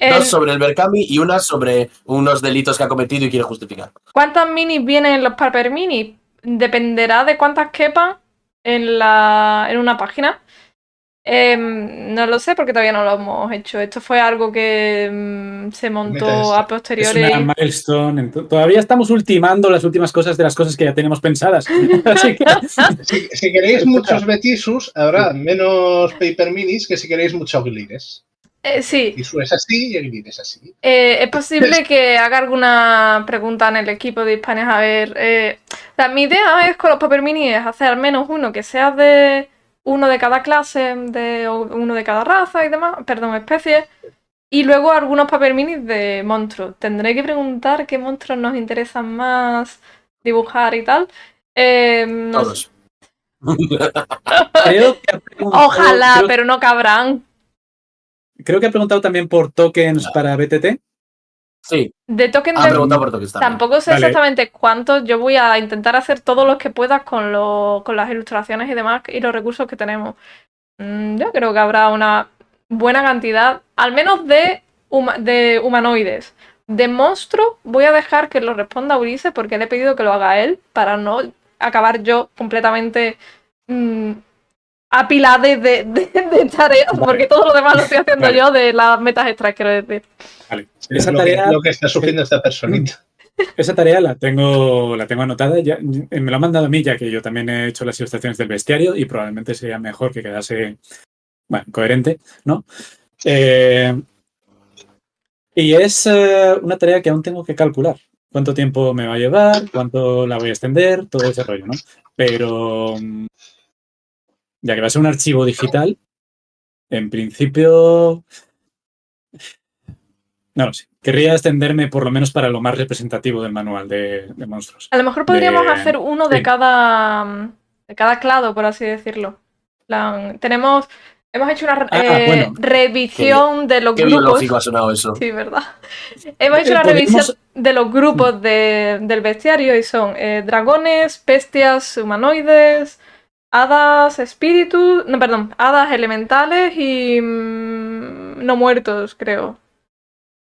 2 sobre el Berkami y una sobre unos delitos que ha cometido y quiere justificar. ¿Cuántas minis vienen en los Piper Minis? Dependerá de cuántas quepan en una página. No lo sé porque todavía no lo hemos hecho. Esto fue algo que se montó a posteriori. Es una milestone. Todavía estamos ultimando las últimas cosas de las cosas que ya tenemos pensadas. Así que... si queréis muchos Betisus, habrá menos Paper Minis que si queréis muchos Glires. Sí. Betisu es así y el Glir es así. Es posible que haga alguna pregunta en el equipo de Hispanias. A ver, mi idea es con los Paper Minis es hacer al menos uno que sea de uno de cada clase, uno de cada raza y demás, perdón, especie, y luego algunos Paper Minis de monstruos. Tendré que preguntar qué monstruos nos interesan más dibujar y tal. Todos. Ojalá, pero no cabrán. creo que ha preguntado también por tokens Claro. para BTT. Sí, De token ha preguntado por tokens también. tampoco sé Vale. exactamente cuántos. Yo voy a intentar hacer todos los que pueda con las ilustraciones y demás y los recursos que tenemos. Yo creo que habrá una buena cantidad, al menos de humanoides. De monstruo voy a dejar que lo responda Ulises porque le he pedido que lo haga él para no acabar yo completamente apilada de tareas, porque todo lo demás lo estoy haciendo Vale. yo de las metas extras, quiero decir. Vale. Es Esa lo tarea, que está sufriendo esta personita. esa tarea la tengo anotada. Ya, me lo han mandado a mí, ya que yo también he hecho las ilustraciones del bestiario y probablemente sería mejor que quedase coherente, ¿no? Y es una tarea que aún tengo que calcular. Cuánto tiempo me va a llevar, cuánto la voy a extender, todo ese rollo, ¿no? Pero ya que va a ser un archivo digital, en principio no lo sé. Querría extenderme por lo menos para lo más representativo del manual de monstruos. A lo mejor podríamos De- hacer uno de sí. cada clado, por así decirlo. Hemos hecho una bueno. revisión de los Qué grupos. biológico ha sonado eso. Sí, ¿verdad? Hemos hecho una revisión de los grupos del bestiario y son dragones, bestias, humanoides, hadas, espíritus, no, perdón, hadas elementales y no muertos, creo.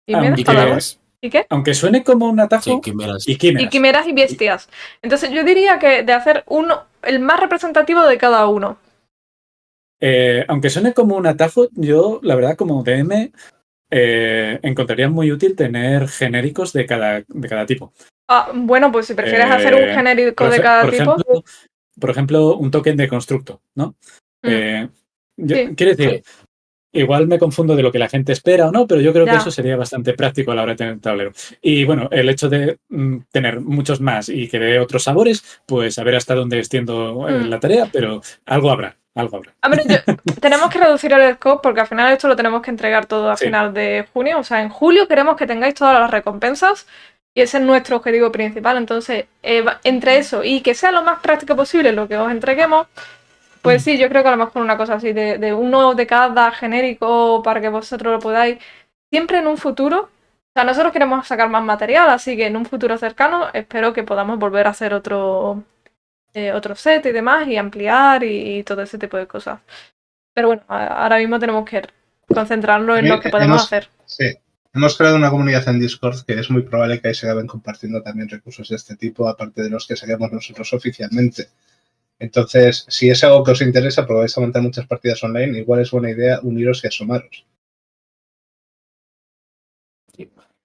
¿Y me he Aunque- dejado algo? ¿Y qué? Aunque suene como un atajo, Sí, quimeras. y quimeras. Y quimeras y bestias. Entonces yo diría que de hacer uno, el más representativo de cada uno. Aunque suene como un atajo, yo, la verdad, como DM, encontraría muy útil tener genéricos de cada tipo. Bueno, pues si prefieres hacer un genérico de cada tipo. Por ejemplo, un token de constructo, ¿no? Sí. Quiero decir, igual me confundo de lo que la gente espera o no, pero yo creo Ya. que eso sería bastante práctico a la hora de tener un tablero. Y bueno, el hecho de tener muchos más y que dé otros sabores, pues a ver hasta dónde extiendo la tarea, pero algo habrá. A ver, tenemos que reducir el scope porque al final esto lo tenemos que entregar todo a Sí. final de junio. O sea, en julio queremos que tengáis todas las recompensas y ese es nuestro objetivo principal. Entonces, entre eso y que sea lo más práctico posible lo que os entreguemos, pues sí, yo creo que a lo mejor una cosa así de uno de cada genérico para que vosotros lo podáis. Siempre en un futuro, o sea, nosotros queremos sacar más material, así que en un futuro cercano espero que podamos volver a hacer otro set y demás y ampliar y todo ese tipo de cosas. Pero bueno, ahora mismo tenemos que concentrarnos en lo que podemos hacer. Sí, hemos creado una comunidad en Discord que es muy probable que ahí se acaben compartiendo también recursos de este tipo, aparte de los que saquemos nosotros oficialmente. Entonces, si es algo que os interesa, porque vais a montar muchas partidas online, igual es buena idea uniros y asomaros.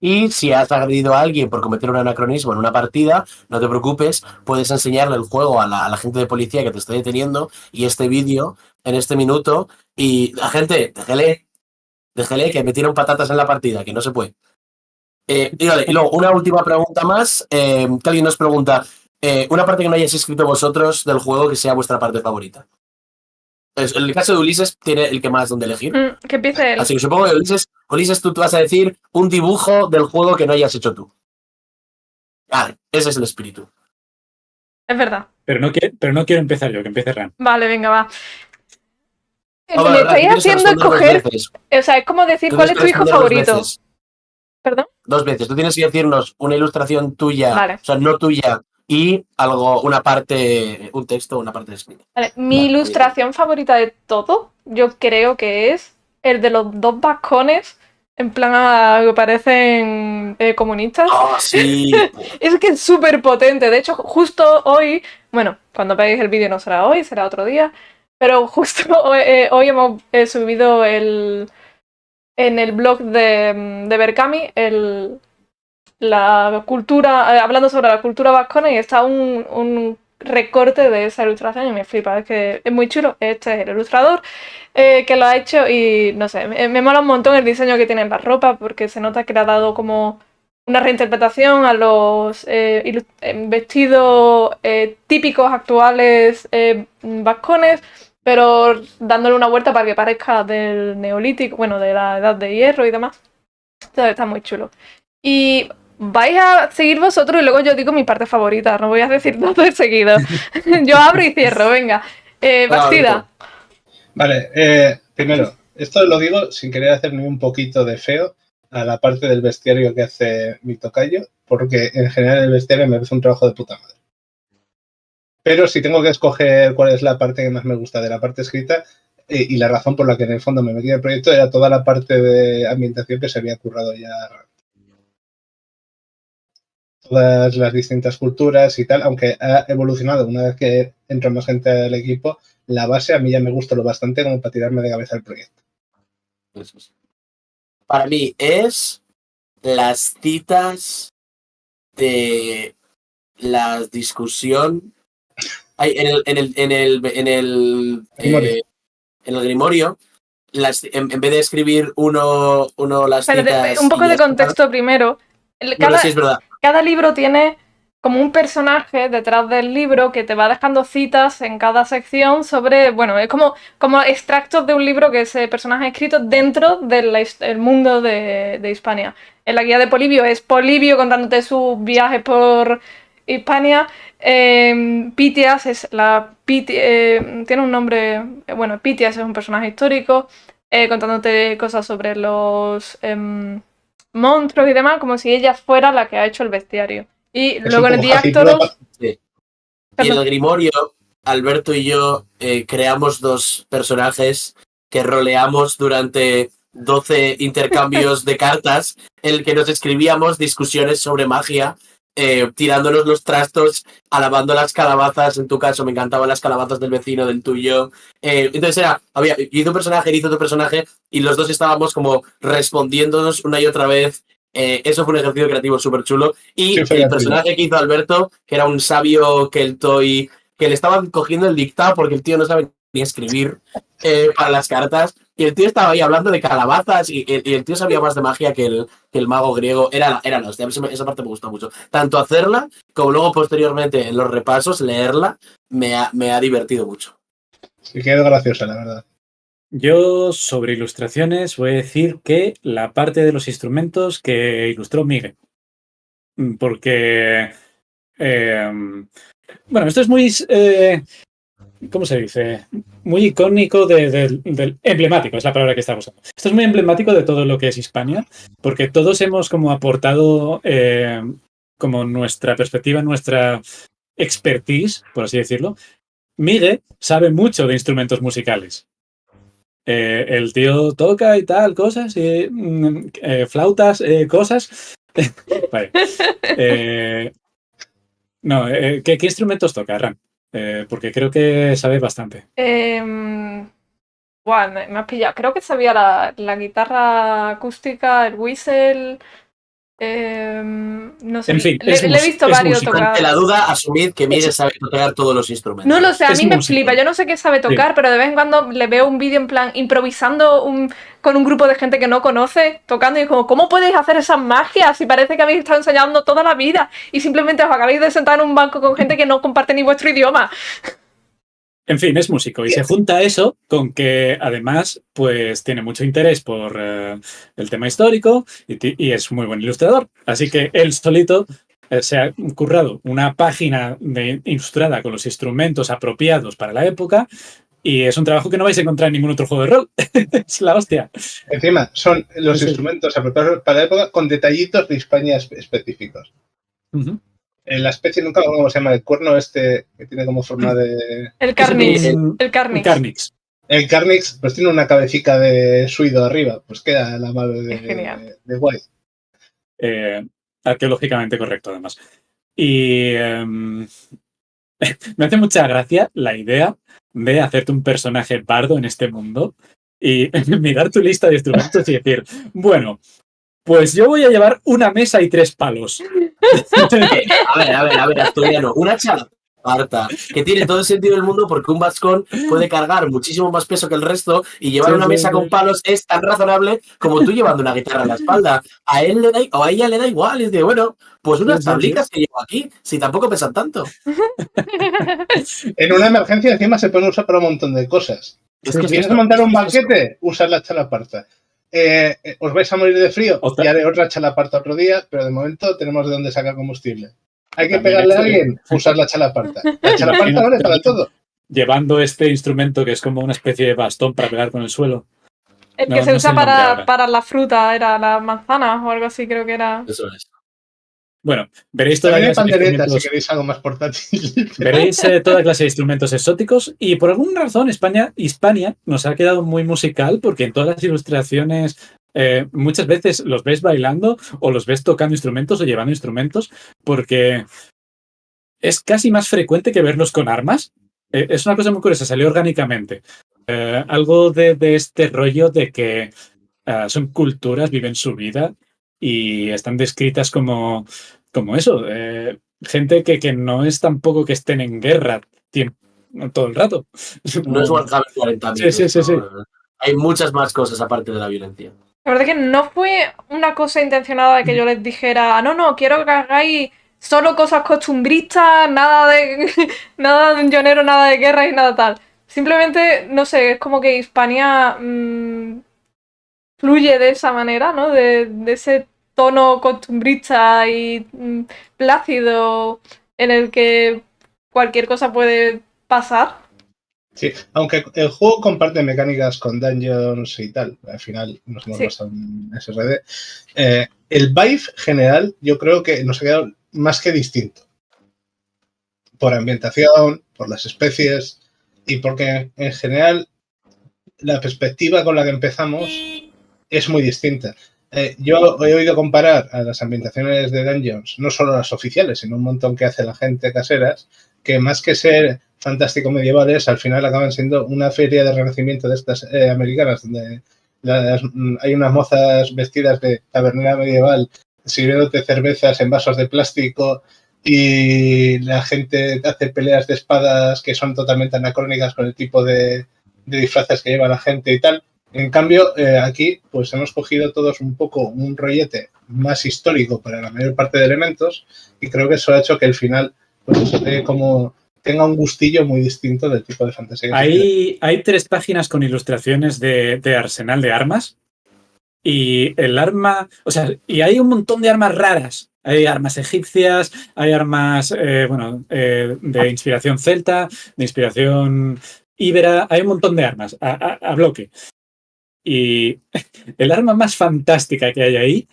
Y si has agredido a alguien por cometer un anacronismo en una partida, no te preocupes, puedes enseñarle el juego a la gente de policía que te está deteniendo y este vídeo en este minuto. Y la gente, déjale que metieron patatas en la partida, que no se puede. Y luego, una última pregunta más, que alguien nos pregunta, una parte que no hayáis escrito vosotros del juego que sea vuestra parte favorita. En el caso de Ulises, tiene el que más donde elegir. Que empiece él. Así que supongo que Ulises, tú vas a decir un dibujo del juego que no hayas hecho tú. Vale, ese es el espíritu. Es verdad. Pero no quiero empezar yo, que empiece Ran. Vale, venga, va. Vale, Me estáis tienes que haciendo responder escoger. dos veces. O sea, es como decir Tú cuál es tienes tu que hijo responder favorito. dos veces. ¿Perdón? Dos veces. Tú tienes que decirnos una ilustración tuya, Vale. o sea, no tuya, y algo, una parte, un texto, una parte de escrito. Vale, mi ilustración favorita de todo, yo creo que es el de los dos vascones, en plan que parecen comunistas. ¡Oh, sí! Es que es súper potente. De hecho, justo hoy, bueno, cuando veáis el vídeo no será hoy, será otro día, pero justo hoy hemos subido en el blog de Berkami la cultura, hablando sobre la cultura vascona, y está un recorte de esa ilustración y me flipa, es que es muy chulo. Este es el ilustrador que lo ha hecho y no sé, me mola un montón el diseño que tiene en la ropa porque se nota que le ha dado como una reinterpretación a los vestidos típicos actuales vascones, pero dándole una vuelta para que parezca del neolítico, bueno, de la edad de hierro y demás. Entonces está muy chulo. Y vais a seguir vosotros y luego yo digo mi parte favorita, no voy a decir todo seguido. Yo abro y cierro, venga. Bastida. Vale, primero, Esto lo digo sin querer hacer ni un poquito de feo a la parte del bestiario que hace mi tocayo, porque en general el bestiario me parece un trabajo de puta madre. Pero si tengo que escoger cuál es la parte que más me gusta de la parte escrita, y la razón por la que en el fondo me metí en el proyecto era toda la parte de ambientación que se había currado ya. Todas las distintas culturas y tal, aunque ha evolucionado una vez que entra más gente al equipo, la base a mí ya me gusta lo bastante como para tirarme de cabeza el proyecto. Eso es. Para mí es las citas de la discusión. Grimorio. En el Grimorio, en vez de escribir uno las Pero citas. un poco y de ya está. contexto primero. Bueno, sí, es verdad. Cada libro tiene como un personaje detrás del libro que te va dejando citas en cada sección sobre, bueno, es como extractos de un libro que ese personaje ha escrito dentro del mundo de Hispania. En la guía de Polibio es Polibio contándote sus viajes por Hispania. Pitias es tiene un nombre, bueno, Pitias es un personaje histórico, contándote cosas sobre los monstruos y demás, como si ella fuera la que ha hecho el bestiario. Y Es luego un en el poco The Actoros... Sí. Y en Perdón. el Grimorio, Alberto y yo creamos dos personajes que roleamos durante 12 intercambios de cartas, en el que nos escribíamos discusiones sobre magia, tirándonos los trastos, alabando las calabazas. En tu caso, me encantaban las calabazas del vecino, del tuyo. Entonces yo hice un personaje, él hizo otro personaje, y los dos estábamos como respondiéndonos una y otra vez. Eso fue un ejercicio creativo súper chulo. Y Sí, el fue personaje que hizo Alberto, que era un sabio keltoy, que le estaban cogiendo el dictado porque el tío no sabe ni escribir para las cartas. Y el tío estaba ahí hablando de calabazas y el tío sabía más de magia que el mago griego. Era la hostia. Esa parte me gustó mucho. Tanto hacerla como luego posteriormente en los repasos, leerla, me ha divertido mucho. Sí, quedó graciosa, la verdad. Yo, sobre ilustraciones, voy a decir que la parte de los instrumentos que ilustró Miguel. Porque, bueno, esto es muy, ¿cómo se dice? Muy icónico del emblemático, es la palabra que estamos usando. Esto es muy emblemático de todo lo que es Hispania, porque todos hemos como aportado como nuestra perspectiva, nuestra expertise, por así decirlo. Miguel sabe mucho de instrumentos musicales. El tío toca y tal, cosas, flautas, cosas. Vale. No, ¿qué instrumentos toca, Ran? Porque creo que sabe bastante. Bueno, me has pillado. Creo que sabía la guitarra acústica, el whistle. No sé. En fin, le he visto varios música. tocar. Ante la duda, asumid que Miguel sabe tocar todos los instrumentos. No lo sé, a Es mí me músico. flipa. Yo no sé qué sabe tocar, Sí. pero de vez en cuando le veo un vídeo en plan improvisando con un grupo de gente que no conoce, tocando, y es como, ¿cómo podéis hacer esas magias si parece que habéis estado ensayando toda la vida y simplemente os acabáis de sentar en un banco con gente que no comparte ni vuestro idioma? En fin, es músico y se junta eso con que además pues tiene mucho interés por el tema histórico y es muy buen ilustrador. Así que él solito se ha currado una página ilustrada con los instrumentos apropiados para la época y es un trabajo que no vais a encontrar en ningún otro juego de rol. Es la hostia. Encima, son los Sí. instrumentos apropiados para la época con detallitos de Hispania específicos. Uh-huh. La especie, nunca me acuerdo cómo se llama, el cuerno este que tiene como forma de... El Carnix. El Carnix. El Carnix, pues tiene una cabecita de suido arriba, pues queda la madre de guay. Arqueológicamente correcto, además. Y me hace mucha gracia la idea de hacerte un personaje bardo en este mundo y mirar tu lista de instrumentos y decir, bueno, pues yo voy a llevar una mesa y 3 palos. A ver, Asturiano, una chalaparta que tiene todo el sentido del mundo porque un vascón puede cargar muchísimo más peso que el resto y llevar una mesa con palos es tan razonable como tú llevando una guitarra en la espalda. A él le da, o a ella le da igual, y dice, bueno, pues unas tablicas que llevo aquí, si tampoco pesan tanto. En una emergencia encima se pueden usar para un montón de cosas. Es que ¿Quieres montar un banquete? Usar la chalaparta. ¿Os vais a morir de frío? Y haré otra chalaparta otro día, pero de momento tenemos de dónde sacar combustible. ¿Hay que pegarle a alguien? Usar la chalaparta. La chalaparta vale para todo. Llevando este instrumento que es como una especie de bastón para pegar con el suelo. El que No, se no sé usa el nombre ahora. para la fruta, era las manzanas o algo así, creo que era. Eso es. Bueno, veréis toda También hay clase de panderetas si instrumentos. queréis algo más portátil. Veréis toda clase de instrumentos exóticos y por alguna razón Hispania nos ha quedado muy musical porque en todas las ilustraciones muchas veces los ves bailando o los ves tocando instrumentos o llevando instrumentos porque es casi más frecuente que verlos con armas. Es una cosa muy curiosa, salió orgánicamente. Algo de este rollo de que son culturas, viven su vida y están descritas como eso. Gente que no es tampoco que estén en guerra todo el rato. No es No. Warhammer 40.000, Sí, sí, sí, sí. ¿no? Hay muchas más cosas aparte de la violencia. La verdad que no fue una cosa intencionada de que yo les dijera, no, no, quiero que hagáis solo cosas costumbristas, nada de nada de millonero, nada de guerra y nada tal. Simplemente, no sé, es como que Hispania fluye de esa manera, ¿no? De ese tono costumbrista y plácido en el que cualquier cosa puede pasar. Sí, aunque el juego comparte mecánicas con Dungeons y tal, al final nos hemos Sí. basado en SRD. El vibe general yo creo que nos ha quedado más que distinto. Por ambientación, por las especies y porque en general la perspectiva con la que empezamos es muy distinta. Yo he oído comparar a las ambientaciones de Dungeons, no solo las oficiales, sino un montón que hace la gente caseras, que más que ser fantástico medievales, al final acaban siendo una feria de renacimiento de estas americanas, donde hay unas mozas vestidas de tabernera medieval sirviéndote cervezas en vasos de plástico y la gente hace peleas de espadas que son totalmente anacrónicas con el tipo de disfraces que lleva la gente y tal. En cambio, aquí pues hemos cogido todos un poco un rollete más histórico para la mayor parte de elementos y creo que eso ha hecho que el final pues, como tenga un gustillo muy distinto del tipo de fantasía. Hay 3 páginas con ilustraciones de arsenal de armas y el arma, o sea, y hay un montón de armas raras. Hay armas egipcias, hay armas, de inspiración celta, de inspiración íbera, hay un montón de armas a bloque. Y el arma más fantástica que hay ahí,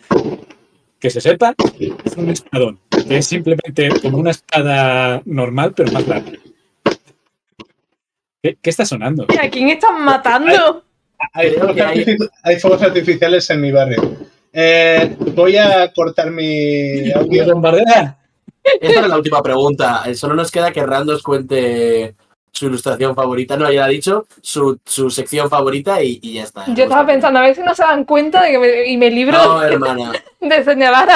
que se sepa, es un espadón, que es simplemente como una espada normal, pero más larga. ¿Qué está sonando? ¿A quién están matando? Hay fuegos artificiales en mi barrio. Voy a cortar mi ¿Me audio. bombardea? Esta era la última pregunta. Solo nos queda que Randos cuente su ilustración favorita. No, ya ha dicho su sección favorita y ya está. Yo estaba pensando a ver si no se dan cuenta de que y me libro No, hermana. de señalar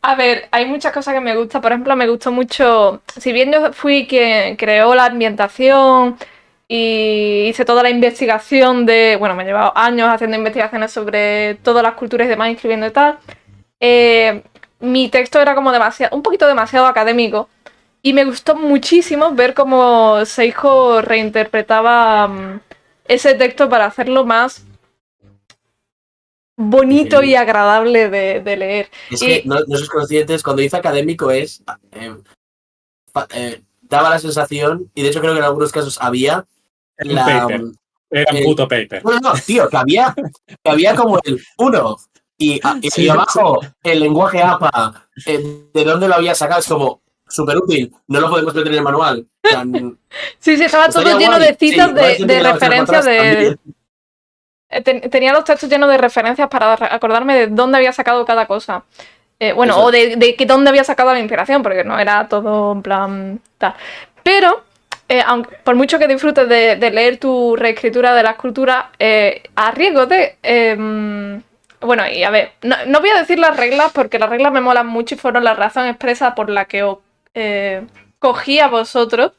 a ver, hay muchas cosas que me gustan. Por ejemplo, me gustó mucho. Si bien yo fui quien creó la ambientación y hice toda la investigación de. Bueno, me he llevado años haciendo investigaciones sobre todas las culturas y demás, escribiendo y tal. Mi texto era como un poquito demasiado académico. Y me gustó muchísimo ver cómo Seiko reinterpretaba ese texto para hacerlo más bonito y agradable de leer. Es que no sois conscientes, cuando dice académico daba la sensación, y de hecho creo que en algunos casos había Un paper. Era un puto paper. No, tío, que había como el 1 y Sí, abajo el lenguaje APA, de dónde lo había sacado, es como súper útil, no lo podemos meter en el manual. Sí, estaba todo lleno de citas de referencias de... Tenía los textos llenos de referencias para acordarme de dónde había sacado cada cosa. O de dónde había sacado la inspiración, porque no era todo en plan tal. Pero, aunque, por mucho que disfrutes de leer tu reescritura de la escultura, a riesgo de... bueno, y a ver, no voy a decir las reglas, porque las reglas me molan mucho y fueron la razón expresa por la que os cogí a vosotros.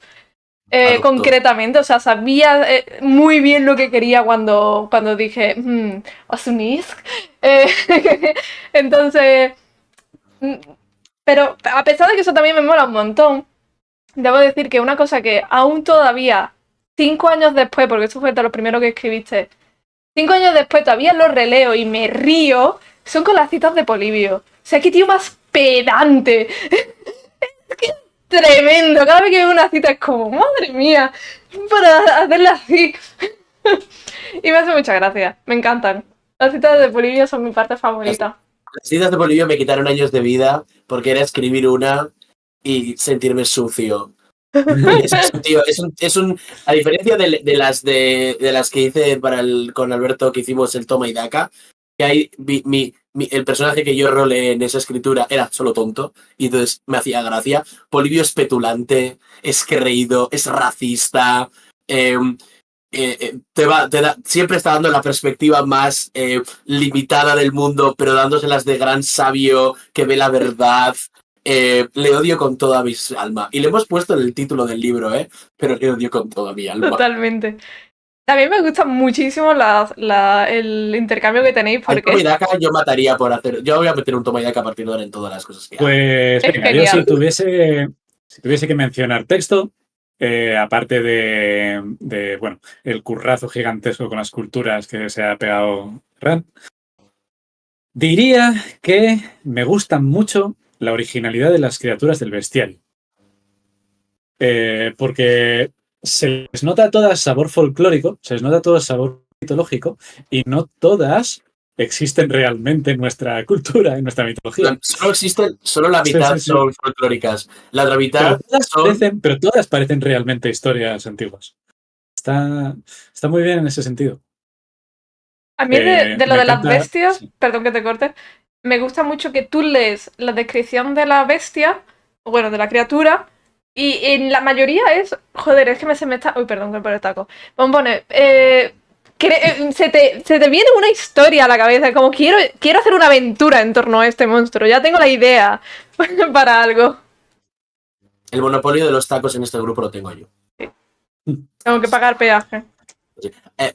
Concretamente, o sea, sabía muy bien lo que quería cuando dije ¿os unís? Entonces, pero a pesar de que eso también me mola un montón, debo decir que una cosa que aún todavía, 5 años después, porque eso fue de lo primero que escribiste, 5 años después todavía lo releo y me río, son con las citas de Polibio. O sea, qué tío más pedante. Es que tremendo. Cada vez que veo una cita es como, madre mía, para hacerla así. Y me hace mucha gracia, me encantan. Las citas de Polibio son mi parte favorita. Las citas de Polibio me quitaron años de vida porque era escribir una y sentirme sucio. Es eso, tío, a diferencia de las que hice con Alberto, que hicimos el toma y daca, que hay el personaje que yo roleé en esa escritura era solo tonto y entonces me hacía gracia. Polibio es petulante, es creído, es racista, siempre está dando la perspectiva más limitada del mundo, pero dándoselas de gran sabio que ve la verdad. Le odio con toda mi alma. Y le hemos puesto en el título del libro, pero le odio con toda mi alma. Totalmente. También me gusta muchísimo el intercambio que tenéis porque... Toma y daca yo mataría por hacer... Yo voy a meter un toma y daca a partir de ahora en todas las cosas que hago. Pues venga, yo si tuviese que mencionar texto, aparte de, bueno, el currazo gigantesco con las culturas que se ha pegado Ran, diría que me gustan mucho la originalidad de las criaturas del bestiario. Porque se les nota todas sabor folclórico, se les nota todo sabor mitológico y no todas existen realmente en nuestra cultura, en nuestra mitología. Solo la mitad son folclóricas. La otra mitad pero todas parecen realmente historias antiguas. Está muy bien en ese sentido. A mí de lo de las bestias, sí. Perdón que te corte, me gusta mucho que tú lees la descripción de la bestia, bueno, de la criatura, y en la mayoría es... Joder, es que se me está... Uy, perdón, que por el taco. Bombones, se te viene una historia a la cabeza, como quiero hacer una aventura en torno a este monstruo, ya tengo la idea para algo. El monopolio de los tacos en este grupo lo tengo yo. Sí. Tengo que pagar peaje.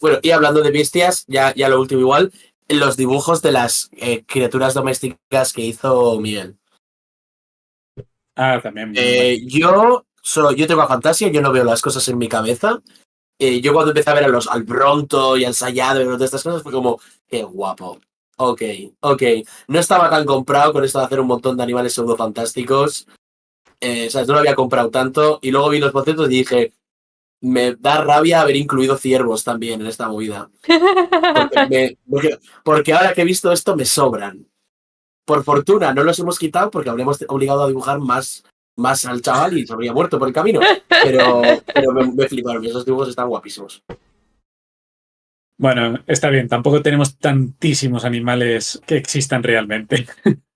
Bueno, y hablando de bestias, ya lo último igual, los dibujos de las criaturas domésticas que hizo Miguel. Ah, también. Yo tengo a fantasía, yo no veo las cosas en mi cabeza. Yo cuando empecé a ver al Bronto y al Sayado y todas estas cosas fue como, qué guapo. Ok. No estaba tan comprado con esto de hacer un montón de animales pseudo fantásticos. ¿Sabes? No lo había comprado tanto. Y luego vi los bocetos y dije, me da rabia haber incluido ciervos también en esta movida. Porque ahora que he visto esto me sobran. Por fortuna no los hemos quitado porque habríamos obligado a dibujar más al chaval y se habría muerto por el camino. Pero me fliparon, esos dibujos están guapísimos. Bueno, está bien, tampoco tenemos tantísimos animales que existan realmente.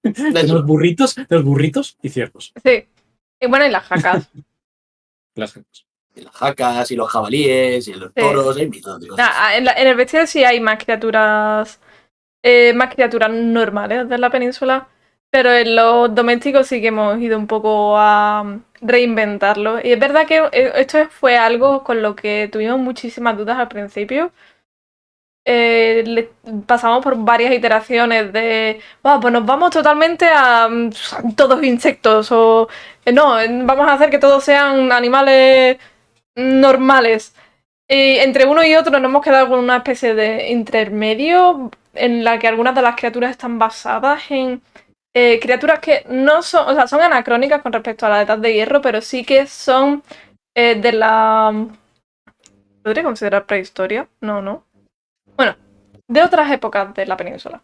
Tenemos burritos y ciervos. Sí. Y bueno, y las jacas. Las jacas. Y las jacas, y los jabalíes, y los toros, hay millones de cosas. En el bestiario sí hay más criaturas normales de la península, pero en los domésticos sí que hemos ido un poco a reinventarlo. Y es verdad que esto fue algo con lo que tuvimos muchísimas dudas al principio. Pasamos por varias iteraciones de pues nos vamos totalmente a todos insectos o no, vamos a hacer que todos sean animales normales. Entre uno y otro nos hemos quedado con una especie de intermedio en la que algunas de las criaturas están basadas en criaturas que no son, o sea, son anacrónicas con respecto a la Edad de Hierro, pero sí que son de la... ¿Podría considerar prehistoria? No. Bueno, de otras épocas de la península.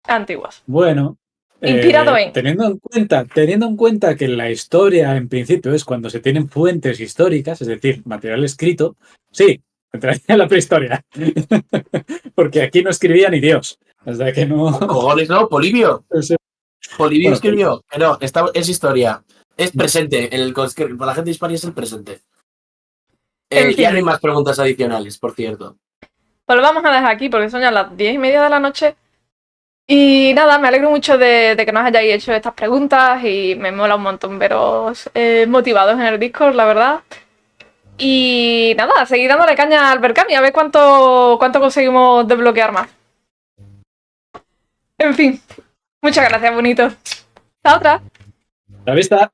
Antiguas. Bueno, inspirado en... Teniendo en cuenta que la historia, en principio, es cuando se tienen fuentes históricas, es decir, material escrito, sí, entraría en la prehistoria. Porque aquí no escribía ni Dios. O sea que no... Cojones, no, Polibio. Polibio bueno, escribió. Que no, es historia. Es presente. Para la gente hispana es el presente. Ya no hay más preguntas adicionales, por cierto. Pues lo vamos a dejar aquí porque son ya las 10:30 de la noche. Y nada, me alegro mucho de que nos hayáis hecho estas preguntas y me mola un montón veros motivados en el Discord, la verdad. Y nada, seguid dándole caña al Berkami a ver cuánto conseguimos desbloquear más. En fin, muchas gracias, bonito. Hasta otra. La vista.